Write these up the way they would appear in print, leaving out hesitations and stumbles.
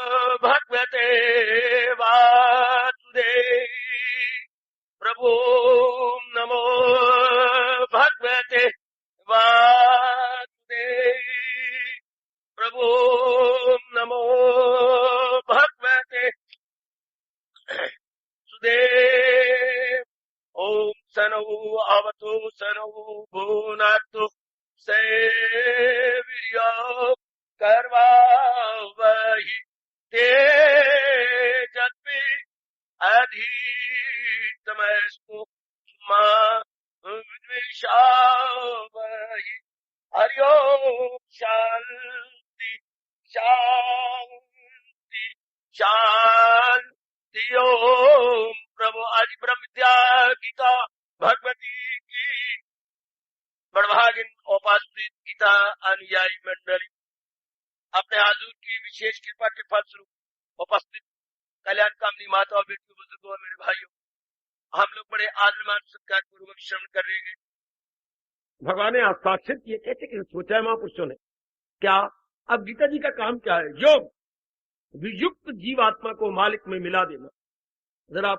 भगवते वासुदेव प्रभु नमो भगवते वासुदेव प्रभु नमो भगवते सुदेव। ओम सनौ अवतु सनौ भुनक्तु सेविर्यो कर्वावहि तेजस्वी अधितमस्तु मा विद्विषावहि। हरि ओम शांति शांति शांति। ओम प्रभु आज ब्रह्म विद्या गीता भगवती की बड़भागिन उपासित गीता अनुयायी मंडली अपने हाजूर की विशेष कृपा के फलस्वरूप उपस्थित कल्याण कामनी माता और बेटियों बुजुर्गों और मेरे भाइयों, हम लोग बड़े आदरमान सत्कार पूर्वक श्रवण कर रहे हैं। भगवान ने हस्ताक्षर किए, कैसे कैसे सोचा है महापुरुषों ने। क्या अब गीता जी का काम क्या है? योग वियुक्त जीवात्मा को मालिक में मिला देना। जरा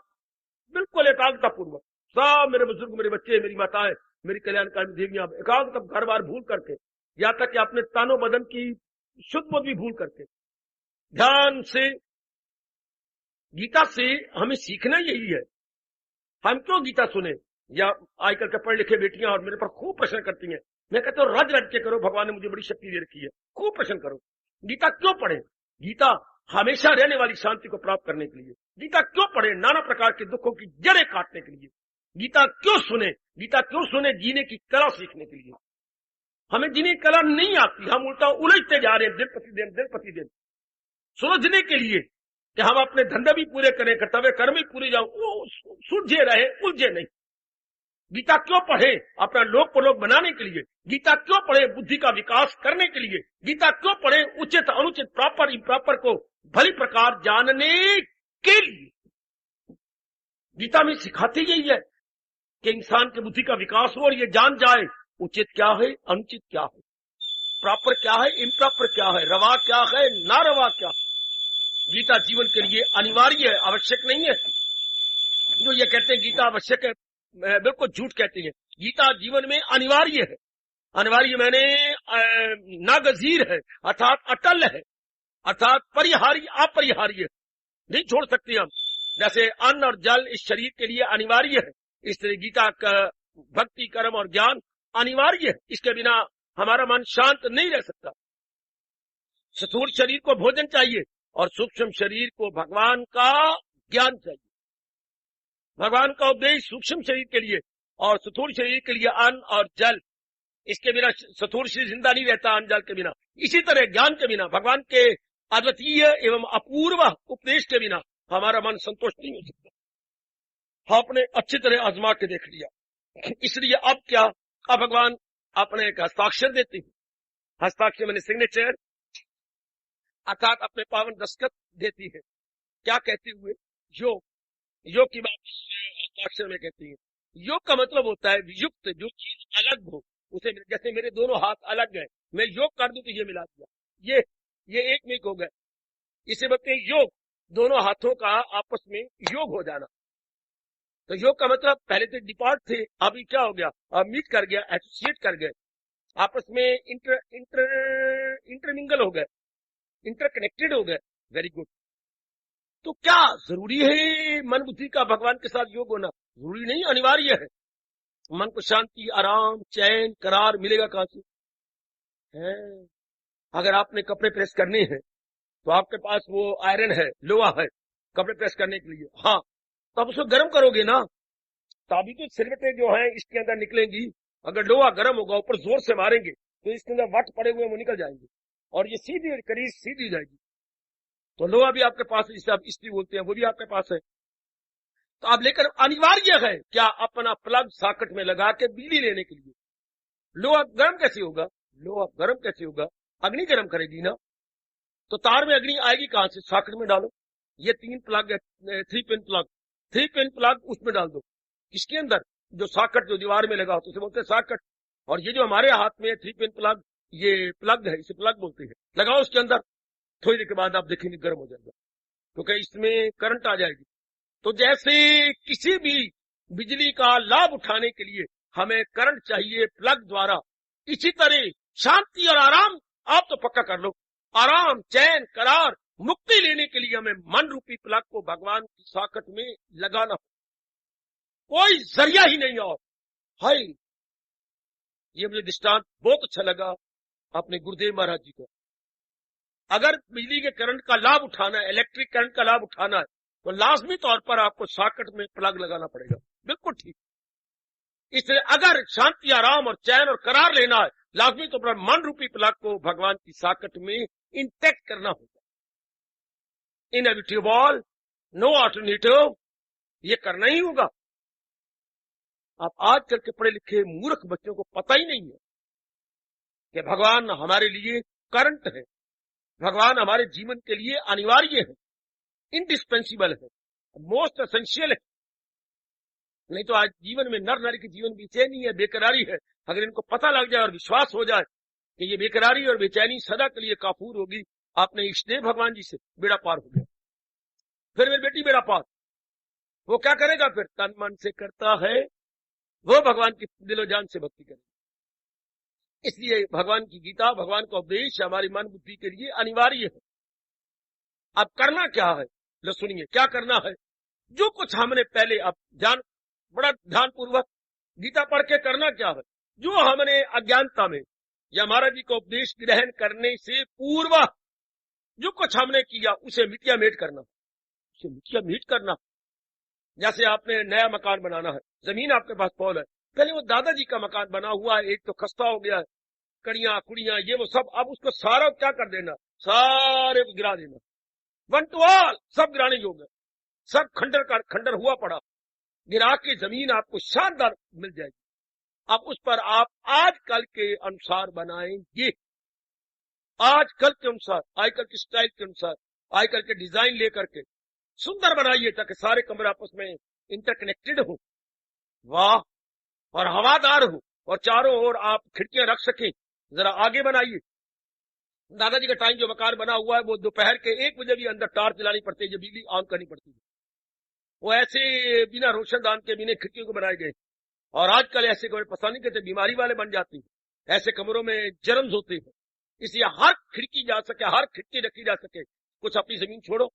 बिल्कुल एकाग्रता पूर्वक सब मेरे बुजुर्ग, मेरे बच्चे, मेरी माताएं, मेरी कल्याणकारी देवियां एकाग्रता घर बार भूल करके, यहाँ तक कि अपने तानो बदन की शुद्ध बुद्धि भी भूल करके ध्यान से गीता से हमें सीखना यही है। हम क्यों गीता सुने? या आजकल के पढ़े लिखे बेटियां और मेरे पर खूब प्रश्न करती हैं। मैं कहता हूँ रज रज के करो, भगवान ने मुझे बड़ी शक्ति दे रखी है, खूब प्रश्न करो। गीता क्यों पढ़े? गीता हमेशा रहने वाली शांति को प्राप्त करने के लिए। गीता क्यों पढ़े? नाना प्रकार के दुखों की जड़ें काटने के लिए। गीता क्यों सुने? गीता क्यों सुने? जीने की कला सीखने के लिए। हमें जीने की कला नहीं आती, हम उल्टा उलझते जा रहे हैं दिन प्रतिदिन सुलझने के लिए कि हम अपने धंधे भी पूरे करें, कर्तव्य कर्म भी पूरे जाओ, सुलझे रहे, उलझे नहीं। गीता क्यों पढ़े? अपना लोक प्रलोक बनाने के लिए। गीता क्यों पढ़े? बुद्धि का विकास करने के लिए। गीता क्यों पढ़े? उचित अनुचित प्रॉपर इम्प्रॉपर को भली प्रकार जानने के लिए। गीता में सिखाती यही है कि इंसान की बुद्धि का विकास हो और ये जान जाए उचित क्या है, अनुचित क्या है, प्रॉपर क्या है, इम्प्रॉपर क्या है, रवा क्या है, ना रवा क्या। गीता जीवन के लिए अनिवार्य है, आवश्यक नहीं है। जो ये कहते हैं गीता आवश्यक है, बिल्कुल झूठ कहते हैं। गीता जीवन में अनिवार्य है। अनिवार्य मैंने नागजीर है, अर्थात अटल है, अर्थात परिहार्य अपरिहार्य नहीं छोड़ सकते हम। जैसे अन्न और जल इस शरीर के लिए अनिवार्य है, इस तरह गीता का भक्ति कर्म और ज्ञान अनिवार्य है। इसके बिना हमारा मन शांत नहीं रह सकता। स्थूल शरीर को भोजन चाहिए और सूक्ष्म शरीर को भगवान का ज्ञान चाहिए। भगवान का उपदेश सूक्ष्म शरीर के लिए और स्थूल शरीर के लिए अन्न और जल। इसके बिना स्थूल शरीर जिंदा नहीं रहता, अन्न जल के बिना। इसी तरह ज्ञान के बिना, भगवान के अद्वितीय एवं अपूर्व उपदेश के बिना हमारा मन संतुष्ट नहीं हो सकता। आपने अच्छी तरह आजमा के देख लिया। इसलिए अब क्या, अब भगवान अपने एक हस्ताक्षर देते हैं। हस्ताक्षर मैंने सिग्नेचर अर्थात अपने पावन दस्तखत देती है। क्या कहते हुए? योग। योग की बात हस्ताक्षर में कहती है। योग का मतलब होता है युक्त, जो चीज अलग हो उसे। जैसे मेरे दोनों हाथ अलग है, मैं योग कर दूं तो ये मिला दिया, ये एक में हो गए। इसे बोलते हैं योग, दोनों हाथों का आपस में योग हो जाना। तो योग का मतलब पहले तो डिपार्ट थे, अभी क्या हो गया, अब मीट कर गया, एसोसिएट कर गए, आपस में इंटरमिंगल हो गए, इंटरकनेक्टेड हो गए। Very good. तो क्या जरूरी है मन बुद्धि का भगवान के साथ योग होना? जरूरी नहीं, अनिवार्य है। मन को शांति, आराम, चैन, करार मिलेगा कहां से? है अगर आपने कपड़े प्रेस करने हैं तो आपके पास वो आयरन है, लोहा है कपड़े प्रेस करने के लिए। हाँ, तो आप उसको गर्म करोगे ना, तभी तो सिलवटें जो है इसके अंदर निकलेंगी। अगर लोहा गर्म होगा, ऊपर जोर से मारेंगे तो इसके अंदर वट पड़े हुए वो निकल जाएंगे और ये सीधी करीब सीधी जाएगी। तो लोहा भी आपके पास है, जिसे आप स्त्री बोलते हैं, वो भी आपके पास है। तो आप लेकर अनिवार्य है क्या, अपना प्लग सॉकेट में लगा के बिजली लेने के लिए। लोहा गर्म कैसे होगा? लोहा गर्म कैसे होगा? अग्नि गर्म करेगी ना। तो तार में अग्नि आएगी कहां से? सॉकेट में डालो। ये 3 प्लग है, 3 पिन प्लग, 3 पिन प्लग उसमें डाल दो। इसके अंदर जो सॉकेट जो दीवार में लगा होता है उसे बोलते हैं सॉकेट। और ये जो हमारे हाथ में 3 पिन प्लग, ये प्लग है, इसे प्लग बोलते हैं। लगाओ उसके अंदर, थोड़ी देर के बाद आप देखेंगे गर्म हो जाएगा, क्योंकि इसमें करंट आ जाएगी। तो जैसे किसी भी बिजली का लाभ उठाने के लिए हमें करंट चाहिए प्लग द्वारा, इसी तरह शांति और आराम आप तो पक्का कर लो, आराम, चैन, करार, मुक्ति लेने के लिए हमें मन रूपी प्लग को भगवान की साकट में लगाना, कोई जरिया ही नहीं। और हाय, ये मुझे दृष्टांत बहुत अच्छा लगा अपने गुरुदेव महाराज जी को। अगर बिजली के करंट का लाभ उठाना है, इलेक्ट्रिक करंट का लाभ उठाना है, तो लाजमी तौर पर आपको सॉकेट में प्लग लगाना पड़ेगा। बिल्कुल ठीक। इसलिए अगर शांति, आराम और चैन और करार लेना है, लाजमी तौर पर मन रूपी प्लग को भगवान की सॉकेट में इंटैक्ट करना होगा। इनएविटेबल, नो ऑल्टरनेटिव, ये करना ही होगा। आप आजकल के पढ़े लिखे मूर्ख बच्चों को पता ही नहीं है कि भगवान हमारे लिए करंट है, भगवान हमारे जीवन के लिए अनिवार्य है, इंडिस्पेंसिबल है, मोस्ट एसेंशियल है। नहीं तो आज जीवन में नर नारी के जीवन बेचैनी है, बेकरारी है। अगर इनको पता लग जाए और विश्वास हो जाए कि ये बेकरारी और बेचैनी सदा के लिए काफूर होगी, आपने इष्टदेव भगवान जी से बेड़ा पार हो गया। फिर मेरी बेटी बेड़ा पार, वो क्या करेगा? फिर तन मन से करता है, वो भगवान की दिलो जान से भक्ति करेगा। इसलिए भगवान की गीता, भगवान का उपदेश हमारी मन बुद्धि के लिए अनिवार्य है। अब करना क्या है, लो सुनिए क्या करना है। जो कुछ हमने पहले, अब बड़ा ध्यानपूर्वक गीता पढ़ के करना क्या है, जो हमने अज्ञानता में या महाराज जी का उपदेश ग्रहण करने से पूर्व जो कुछ हमने किया, उसे मिटिया मेट करना, उसे मिटिया मेट करना। जैसे आपने नया मकान बनाना है, जमीन आपके पास पौल है, पहले वो दादाजी का मकान बना हुआ है, एक तो खस्ता हो गया है, कड़ियां कुड़ियां ये वो सब, अब उसको सारा क्या कर देना, सारे गिरा देना, वन टू ऑल, सब गिराने योग्य, सब खंडर हुआ पड़ा, गिरा के जमीन आपको शानदार मिल जाएगी। अब उस पर आप आजकल के अनुसार बनाएंगे, आजकल के अनुसार, आजकल के स्टाइल के अनुसार, आजकल के डिजाइन लेकर के सुंदर बनाइए, ताकि सारे कमरे आपस में इंटरकनेक्टेड हो, वाह, और हवादार हो, और चारों ओर आप खिड़कियां रख सके। जरा आगे बनाइए। दादाजी का टाइम जो मकान बना हुआ है, वो दोपहर के 1 बजे भी अंदर टार्च जलानी पड़ती है, जब बिजली ऑन करनी पड़ती है। वो ऐसे बिना रोशनदान के, बिना खिड़कियों को बनाए गए। और आजकल ऐसे कमरे पसंद नहीं करते, बीमारी वाले बन जाते हैं, ऐसे कमरों में जर्म्स होते हैं। इसलिए हर खिड़की जा सके, हर खिड़की रखी जा सके, कुछ अपनी जमीन छोड़ो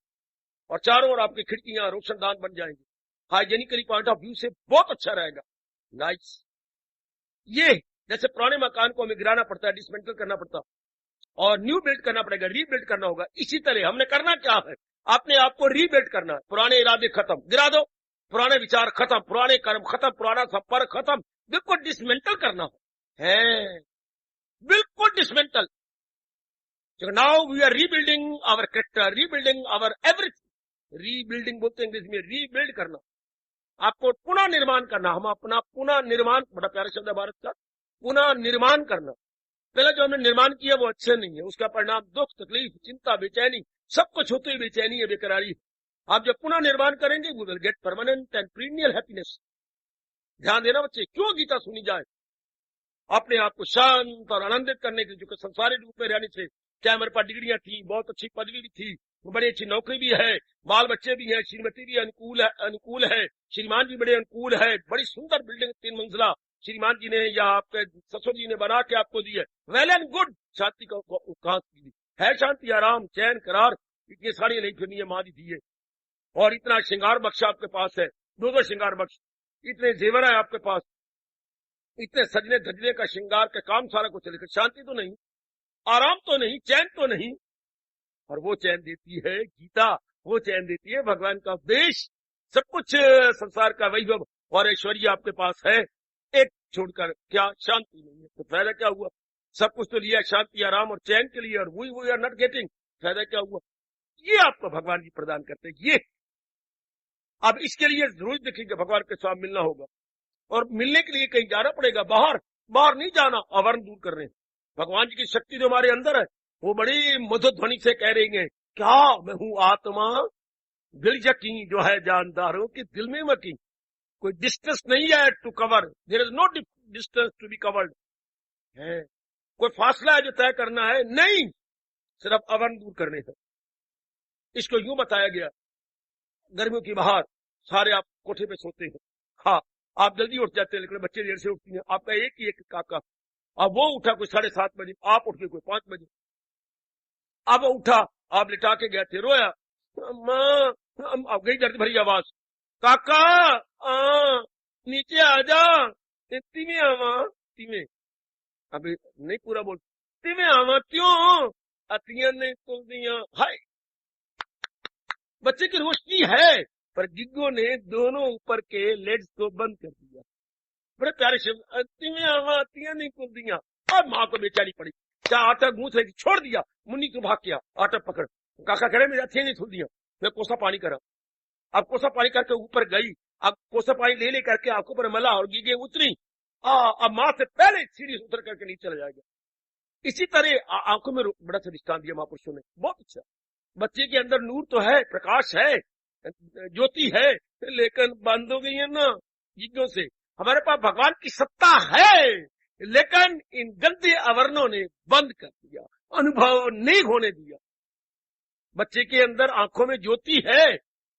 और चारों ओर आपकी खिड़कियां रोशनदान बन जाएंगी। हाइजेनिकली पॉइंट ऑफ व्यू से बहुत अच्छा रहेगा। नाइस। ये जैसे पुराने मकान को हमें गिराना पड़ता है, डिसमेंटल करना पड़ता और न्यू बिल्ड करना पड़ेगा, रीबिल्ड करना होगा, इसी तरह हमने करना क्या है, अपने आप को रीबिल्ड करना है। पुराने इरादे खत्म, गिरा दो, पुराने विचार खत्म, पुराने कर्म खत्म, पुराना संपर्क खत्म, बिल्कुल डिसमेंटल करना है, बिल्कुल dismantle. Now we are rebuilding our character, rebuilding our everything. Rebuilding बोलते हैं इंग्लिश में, रीबिल्ड करना, आपको पुनः निर्माण करना। हम अपना पुनः निर्माण, बड़ा प्यारा शब्द है भारत का, पुनः निर्माण करना। पहले जो हमने निर्माण किया वो अच्छे नहीं है, उसका परिणाम दुख, तकलीफ, चिंता, बेचैनी, सब कुछ होते हुए बेचैनी है, बेकरारी है। आप जब पुनः निर्माण करेंगे, we will get permanent and period happiness. ध्यान देना बच्चे, क्यों गीता सुनी जाए, अपने आप को शांत और आनंदित करने के, जो संसारी रूप में रहने से, क्या हमारे पास डिग्रियां थी, बहुत अच्छी पदवी भी थी, बड़ी अच्छी नौकरी भी है, बाल बच्चे भी हैं, श्रीमती भी अनुकूल है, श्रीमान जी बड़े अनुकूल है, बड़ी सुंदर बिल्डिंग 3 मंजिला श्रीमान जी ने या आपके ससुर जी ने बना के आपको दी है, वेल एंड गुड। शांति का कहां दी है, शांति, आराम, चैन, करार, इतनी साड़ी नहीं फिरनी है, माँ दी दी है, और इतना श्रृंगार बख्श आपके पास है, 2 श्रृंगार बख्श, इतने जेवर है आपके पास, इतने सजने धजने का श्रृंगार का काम सारा कुछ, लेकिन शांति तो नहीं, आराम तो नहीं, चैन तो नहीं। और वो चैन देती है गीता, वो चैन देती है भगवान का उपदेश। सब कुछ संसार का वैभव और ऐश्वर्य आपके पास है, एक छोड़कर क्या शांति नहीं है, तो फायदा क्या हुआ? सब कुछ तो लिया शांति, आराम और चैन के लिए, और वी आर नॉट गेटिंग, फायदा क्या हुआ? ये आपको भगवान जी प्रदान करते हैं। ये अब इसके लिए जरूर देखेंगे, भगवान के साथ मिलना होगा, और मिलने के लिए कहीं जाना पड़ेगा, बाहर नहीं जाना, आवरण दूर कर रहे हैं। भगवान जी की शक्ति जो हमारे अंदर है, वो बड़ी मधुर ध्वनि से कह रही है, क्या मैं हूं आत्मा, दिल यकीन जो है जानदारों कि दिल में मकी। कोई डिस्टेंस नहीं है to cover, there is no distance to be covered है, कोई फासला है जो तय करना है नहीं, सिर्फ अवन दूर करने हैं। इसको यूं बताया गया, गर्मियों की बाहर सारे आप कोठे पे सोते हैं, हाँ आप जल्दी उठ जाते हैं, लेकिन बच्चे देर से उठती हैं। आपका एक ही एक काका, अब वो उठा कोई 7:30 बजे, आप उठ के कोई 5 बजे। अब वो उठा, आप लिटा के गए थे, रोया, माँ, अब गई दर्द भरी आवाज, काका नीचे आ जा, तिमे आवा, तिमे, अभी नहीं पूरा बोल, तिमे आवा क्यों, अतिया ने तो दिया, हाय। बच्चे की रोशनी है, पर गिग्गो ने दोनों ऊपर के लेड्स को बंद कर दिया। बड़े प्यारे शब्द, तिमे आवा, अतिया नहीं खुल दिया। अब माँ को बेचारी पड़ी, क्या आटा गूंथ रही, छोड़ दिया, मुन्नी को भाग किया, आटा पकड़, काका कह रहे मेरी अतिया नहीं खुल दिया। मैं कोसा पानी करा, अब कोसा पानी करके ऊपर गई, अब कोसा पानी ले ले करके आंखों पर मला और गिगे उतरी, अब माँ से पहले सीढ़ी उतर करके नीचे चला जाएगा। इसी तरह आंखों में बड़ा सा दृष्टांत दिया महापुरुषों ने, बहुत अच्छा। बच्चे के अंदर नूर तो है, प्रकाश है, ज्योति है, लेकिन बंद हो गई है ना गिग्गों से। हमारे पास भगवान की सत्ता है, लेकिन इन गंदे आवरणों ने बंद कर दिया, अनुभव नहीं होने दिया। बच्चे के अंदर आंखों में ज्योति है,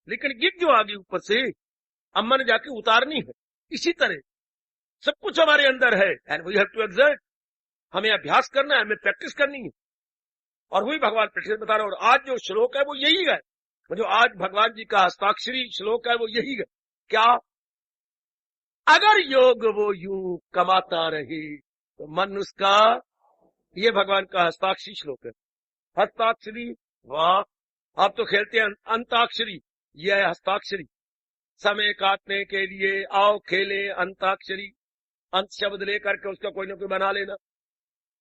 लेकिन गिग जो आ गई ऊपर से, अम्मा ने जाके उतारनी है। इसी तरह सब कुछ हमारे अंदर है, and we have to exert, हमें अभ्यास करना है, हमें प्रैक्टिस करनी है, और वही भगवान प्रैक्टिस बता रहे हैं। और आज जो श्लोक है वो यही है, जो आज भगवान जी का हस्ताक्षरी श्लोक है वो यही है। क्या? अगर योग वो यूं कमाता रहे तो मन उसका, ये भगवान का हस्ताक्षरी श्लोक है। हस्ताक्षरी, वाह, आप तो खेलते हैं अंताक्षरी, यह है हस्ताक्षरी। समय काटने के लिए आओ खेले अंताक्षरी, अंत शब्द लेकर के उसका कोई ना कोई बना लेना।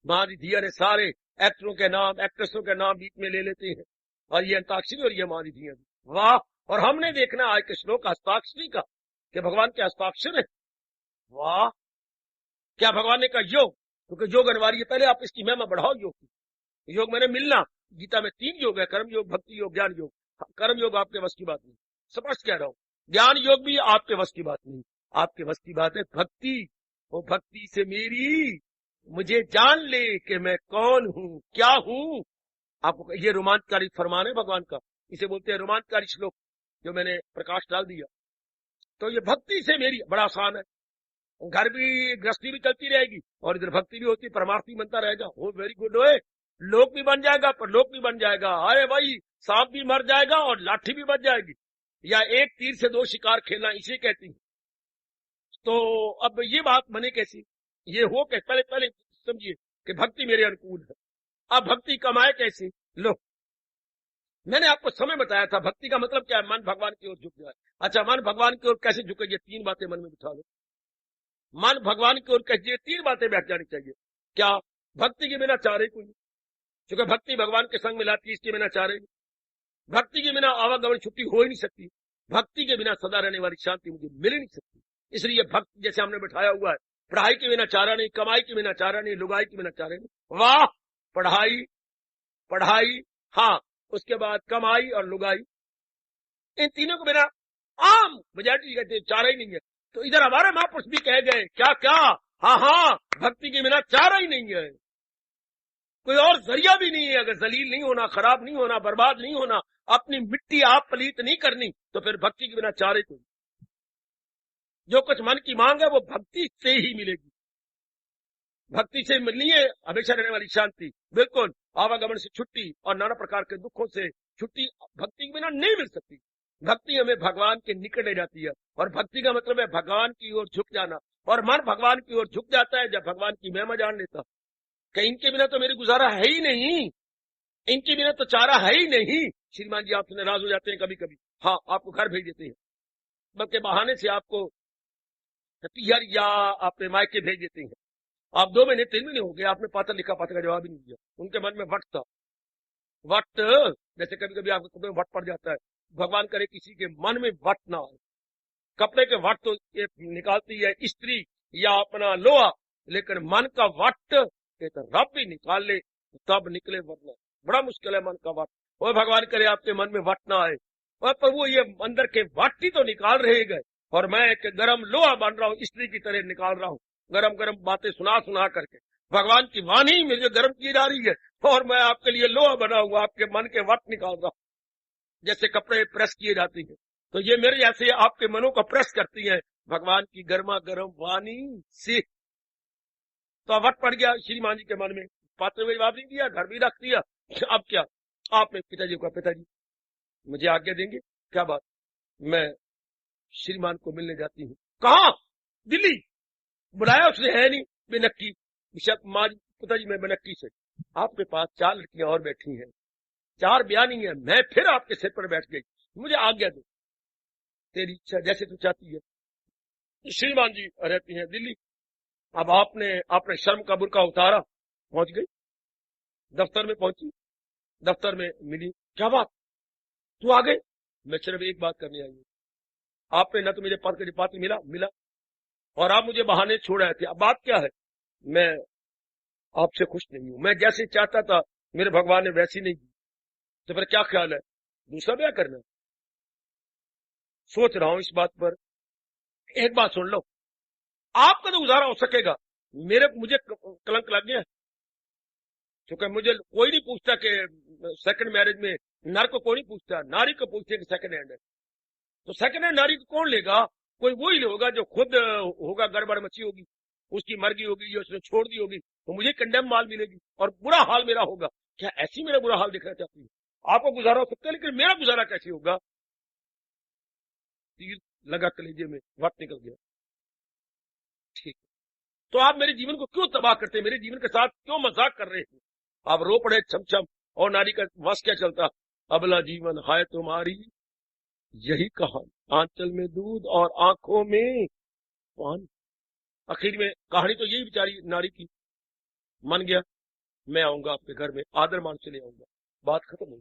मारी धिया ने सारे एक्टरों के नाम, एक्ट्रेसों के नाम बीच में ले लेते हैं, और ये अंताक्षरी और ये मारी धिया, वाह। और हमने देखना आज के श्लोक हस्ताक्षरी का, कि भगवान के हस्ताक्षर है, वाह। क्या भगवान ने कहा योग, क्योंकि योग अनिवार्य है, पहले आप इसकी महिमा बढ़ाओ योग की। योग मैंने मिलना, गीता में 3 योग है, कर्म योग, भक्ति योग, ज्ञान योग। कर्म योग आपके वश की बात नहीं, स्पष्ट कह रहा हूं। ज्ञान योग भी आपके वश की बात नहीं, आपके वश की बात है भक्ति। वो भक्ति से मेरी मुझे जान ले कि मैं कौन हूं, क्या हूं। आपको ये रोमांचकारी फरमान है भगवान का, इसे बोलते हैं रोमांचकारी श्लोक, जो मैंने प्रकाश डाल दिया। तो ये भक्ति से मेरी, बड़ा आसान है, घर भी गृहस्थी भी चलती रहेगी और इधर भक्ति भी होती, परमार्थी बनता रहेगा। हो वेरी गुड, होए, लोक भी बन जाएगा, परलोक भी बन जाएगा। अरे भाई, सांप भी मर जाएगा और लाठी भी बच जाएगी, या एक तीर से 2 शिकार खेलना, इसे कहती है। तो अब ये बात बने कैसी, ये हो के पहले समझिए कि भक्ति मेरे अनुकूल है। अब भक्ति कमाए कैसे? लो, मैंने आपको समय बताया था, भक्ति का मतलब क्या है, मन भगवान की ओर झुक जाए। अच्छा, मन भगवान की ओर कैसे झुके, ये 3 बातें मन में बिठा लो। मन भगवान की ओर कैसे, 3 बातें बैठ जानी चाहिए। क्या? भक्ति के बिना चारे कोई, क्योंकि भक्ति भगवान के संग मिलाती है, इसके बिना चारे। भक्ति के बिना आवागमन छुट्टी हो ही नहीं सकती, भक्ति के बिना सदा रहने वाली शांति मुझे मिल ही नहीं सकती। इसलिए भक्त जैसे हमने बैठाया हुआ है, पढ़ाई के बिना चारा नहीं, कमाई के बिना चारा नहीं, लुगाई के बिना चारा नहीं। वाह, पढ़ाई, हाँ, उसके बाद कमाई और लुगाई, इन तीनों के बिना आम मेजॉरिटी कहते हैं चारा ही नहीं है। तो इधर हमारे महापुरुष भी कह गए, क्या, हाँ, भक्ति के बिना चारा ही नहीं है, कोई और जरिया भी नहीं है। अगर जलील नहीं होना, खराब नहीं होना, बर्बाद नहीं होना, अपनी मिट्टी आप पलीत नहीं करनी, तो फिर भक्ति के बिना चारे कोई। जो कुछ मन की मांग है वो भक्ति से ही मिलेगी, भक्ति से मिलनी है हमेशा रहने वाली शांति, बिल्कुल आवागमन से छुट्टी और नाना प्रकार के दुखों से छुट्टी भक्ति के बिना नहीं मिल सकती। भक्ति हमें भगवान के निकट ले जाती है, और भक्ति का मतलब है भगवान की ओर झुक जाना, और मन भगवान की ओर झुक जाता है जब भगवान की महिमा जान लेता कि इनके बिना तो मेरी गुजारा है ही नहीं, इनके बिना तो चारा है ही नहीं। श्रीमान जी आपसे नाराज हो जाते हैं कभी कभी, हाँ, आपको घर भेज देते हैं, बल्कि बहाने से आपको पियर या आपने मायके भेज देते हैं। आप 2 महीने 3 महीने हो गए, आपने पत्र लिखा, पत्र का जवाब ही नहीं दिया। उनके मन में वट था, वट जैसे कभी कभी आपके कपड़े में वट पड़ जाता है, भगवान करे किसी के मन में वट ना आए। कपड़े के वट तो ये निकालती है स्त्री या अपना लोहा, लेकिन मन का वट तो रब भी निकाल ले तब निकले, वरना बड़ा मुश्किल है मन का वट। और भगवान करे आपके मन में वट ना आए, और पर वो ये अंदर के वट ही तो निकाल रहे गए, और मैं एक गरम लोहा बन रहा हूँ, स्त्री की तरह निकाल रहा हूँ, गरम गरम बातें सुना करके। भगवान की वाणी मुझे गर्म की जा रही है और मैं आपके लिए लोहा बना हुआ आपके मन के वट निकाल रहा हूं, जैसे कपड़े प्रेस किए जाते हैं। तो ये मेरे जैसे आपके मनों को प्रेस करती है भगवान की गर्मा गर्म वाणी से। तो वट पड़ गया श्रीमान जी के मन में, पात्र में जवाब नहीं दिया, घर भी रख दिया। अब क्या, आपने पिताजी को, पिताजी मुझे आज्ञा देंगे? क्या बात? मैं श्रीमान को मिलने जाती हूँ। कहा? दिल्ली। बुलाया उसने? है नहीं, बेनक्की। माँ पिताजी मैं बेनक्की से, आपके पास 4 लड़कियां और बैठी हैं, 4 बयानी है, मैं फिर आपके सिर पर बैठ गई, मुझे आज्ञा दो। तेरी इच्छा जैसे तू चाहती है। श्रीमान जी रहती हैं दिल्ली। अब आपने शर्म का बुर्का उतारा, पहुंच गई, दफ्तर में पहुंची, दफ्तर में मिली। क्या बात, तू आ गई? मैं सिर्फ एक बात करने आई हूं। आपने न तो मुझे पद का पात्र मिला और आप मुझे बहाने छोड़ रहे थे। अब बात क्या है? मैं आपसे खुश नहीं हूं, मैं जैसे चाहता था मेरे भगवान ने वैसी नहीं की। तो फिर क्या ख्याल है, दूसरा ब्याह करना? सोच रहा हूं इस बात पर। एक बात सुन लो, आपका तो गुजारा हो सकेगा, मुझे कलंक लग गया। क्योंकि मुझे कोई नहीं पूछता कि सेकंड मैरिज में, नर को कोई नहीं पूछता, नारी को पूछते कि सेकंड हैंड है। तो सेकंड हैंड नारी को कौन लेगा? कोई वही होगा जो खुद होगा, गड़बड़ मची होगी, उसकी मर्जी होगी, जो उसने छोड़ दी होगी, तो मुझे कंडेम माल मिलेगी और बुरा हाल मेरा होगा। क्या ऐसी मेरा बुरा हाल दिखना चाहती है? आपको गुजारा हो सकता है, लेकिन मेरा गुजारा कैसे होगा? तीर लगा कलेजे में, वक्त निकल गया। ठीक, तो आप मेरे जीवन को क्यों तबाह करते हैं? मेरे जीवन के साथ क्यों मजाक कर रहे हैं? आप रो पड़े छम छम, और नारी का वश क्या चलता? अबला जीवन हाय तुम्हारी, यही कहानी, आंचल में दूध और आंखों में पानी। आखिर में कहानी तो यही बेचारी नारी की। मन गया, मैं आऊंगा आपके घर में, आदर मान से ले आऊंगा, बात खत्म हुई।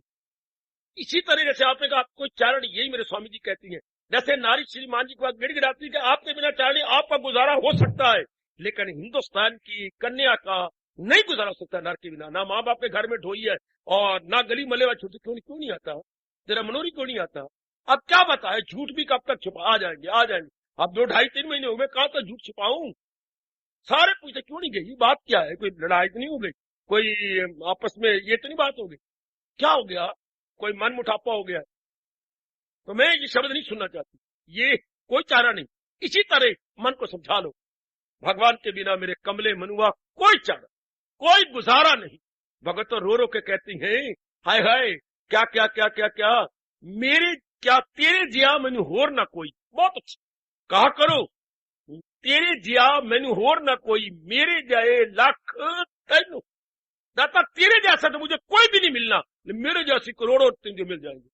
इसी तरह जैसे आपने कहा कोई चारण, यही मेरे स्वामी जी कहती हैं, जैसे नारी श्रीमान जी के पास गिड़गिड़ाती है, आपके बिना चारणी आपका गुजारा हो सकता है, लेकिन हिंदुस्तान की कन्या का नहीं गुजारा सकता नर के बिना। ना माँ बाप के घर में ढोई है और ना गली मले वाले छोटे, क्यों नहीं आता तेरा मनोरी, क्यों नहीं आता? अब क्या बताए, झूठ भी कब तक छुपा? आ जाएंगे। अब 2 ढाई 3 महीने हो गए, कहां तक झूठ छिपाऊं? सारे पूछते क्यों नहीं गई, बात क्या है? कोई लड़ाई तो नहीं हो गई? कोई आपस में ये तो नहीं बात हो गई? क्या हो गया? कोई मन मुठापा हो गया? तो मैं ये शब्द नहीं सुनना चाहती, ये कोई चारा नहीं। इसी तरह मन को समझा लो, भगवान के बिना मेरे कमले मनुआ कोई चारा, कोई गुजारा नहीं। भगत तो रो रो के कहती हैं, हाय हाय क्या क्या क्या क्या क्या, मेरे क्या तेरे जिया मैनू होर ना कोई। बहुत अच्छा कहा करो, तेरे जिया मैनू होर ना कोई, मेरे जाए लाख तेनू। दाता तेरे जैसा तो मुझे कोई भी नहीं मिलना, मेरे जैसी करोड़ों तुझे मिल जाएंगे,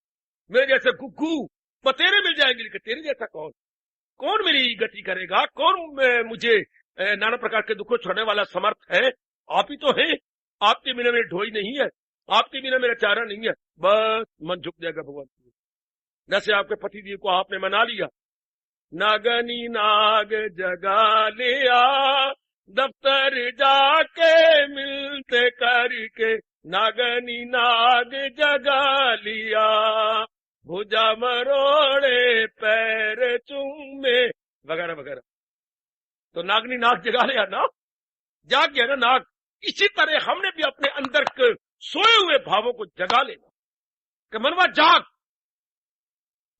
मेरे जैसे गुग्गू बतेरे मिल जाएंगे, लेकिन तेरे जैसा कौन मेरी गति करेगा? कौन मुझे नाना प्रकार के दुखों छोड़ने वाला समर्थ है? आप ही तो हैं। आपके बिना मेरे ढोई नहीं है, आपके बिना मेरा चारा नहीं है। बस मन झुक जाएगा भगवान। जैसे आपके पति जी को आपने मना लिया, नागनी नाग जगा लिया, दफ्तर जाके मिलते करके, नागनी नाग जगा लिया, भुजा मरोड़े पैर चूमे, वगैरह वगैरह। तो नागनी नाग जगा लिया ना, जाग गया ना नाग। इसी तरह हमने भी अपने अंदर के सोए हुए भावों को जगा लेना कि मनवा जाग,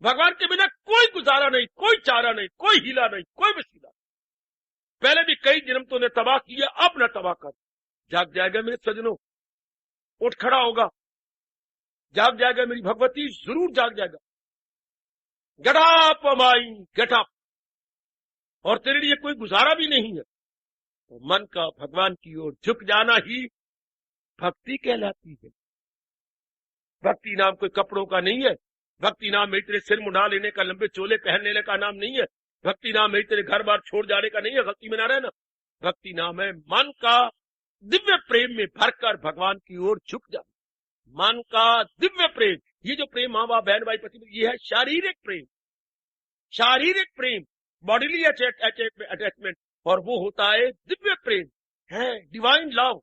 भगवान के बिना कोई गुजारा नहीं, कोई चारा नहीं, कोई हीला नहीं, कोई वसीला। पहले भी कई जन्म तो ने तबाह किया, अब न तबाह कर। जाग जाएगा मेरे सजनों, उठ खड़ा होगा, जाग जाएगा मेरी भगवती, जरूर जाग जाएगा। Get up my, get up. और तेरे लिए कोई गुजारा भी नहीं है। तो मन का भगवान की ओर झुक जाना ही भक्ति कहलाती है। भक्ति नाम कोई कपड़ों का नहीं है, भक्ति नाम मेरी तेरे सिर मुंडा लेने का, लंबे चोले पहन लेने का नाम नहीं है, भक्ति नाम मेरी तेरे घर बार छोड़ जाने का नहीं है, भक्ति में ना रहना। भक्ति नाम है मन का दिव्य प्रेम में भरकर भगवान की ओर झुक जाना। मन का दिव्य प्रेम, ये जो प्रेम माँ बाप बहन भाई पति, ये है शारीरिक प्रेम। शारीरिक प्रेम, बॉडीली अटैचमेंट, और वो होता है दिव्य प्रेम, है डिवाइन लव।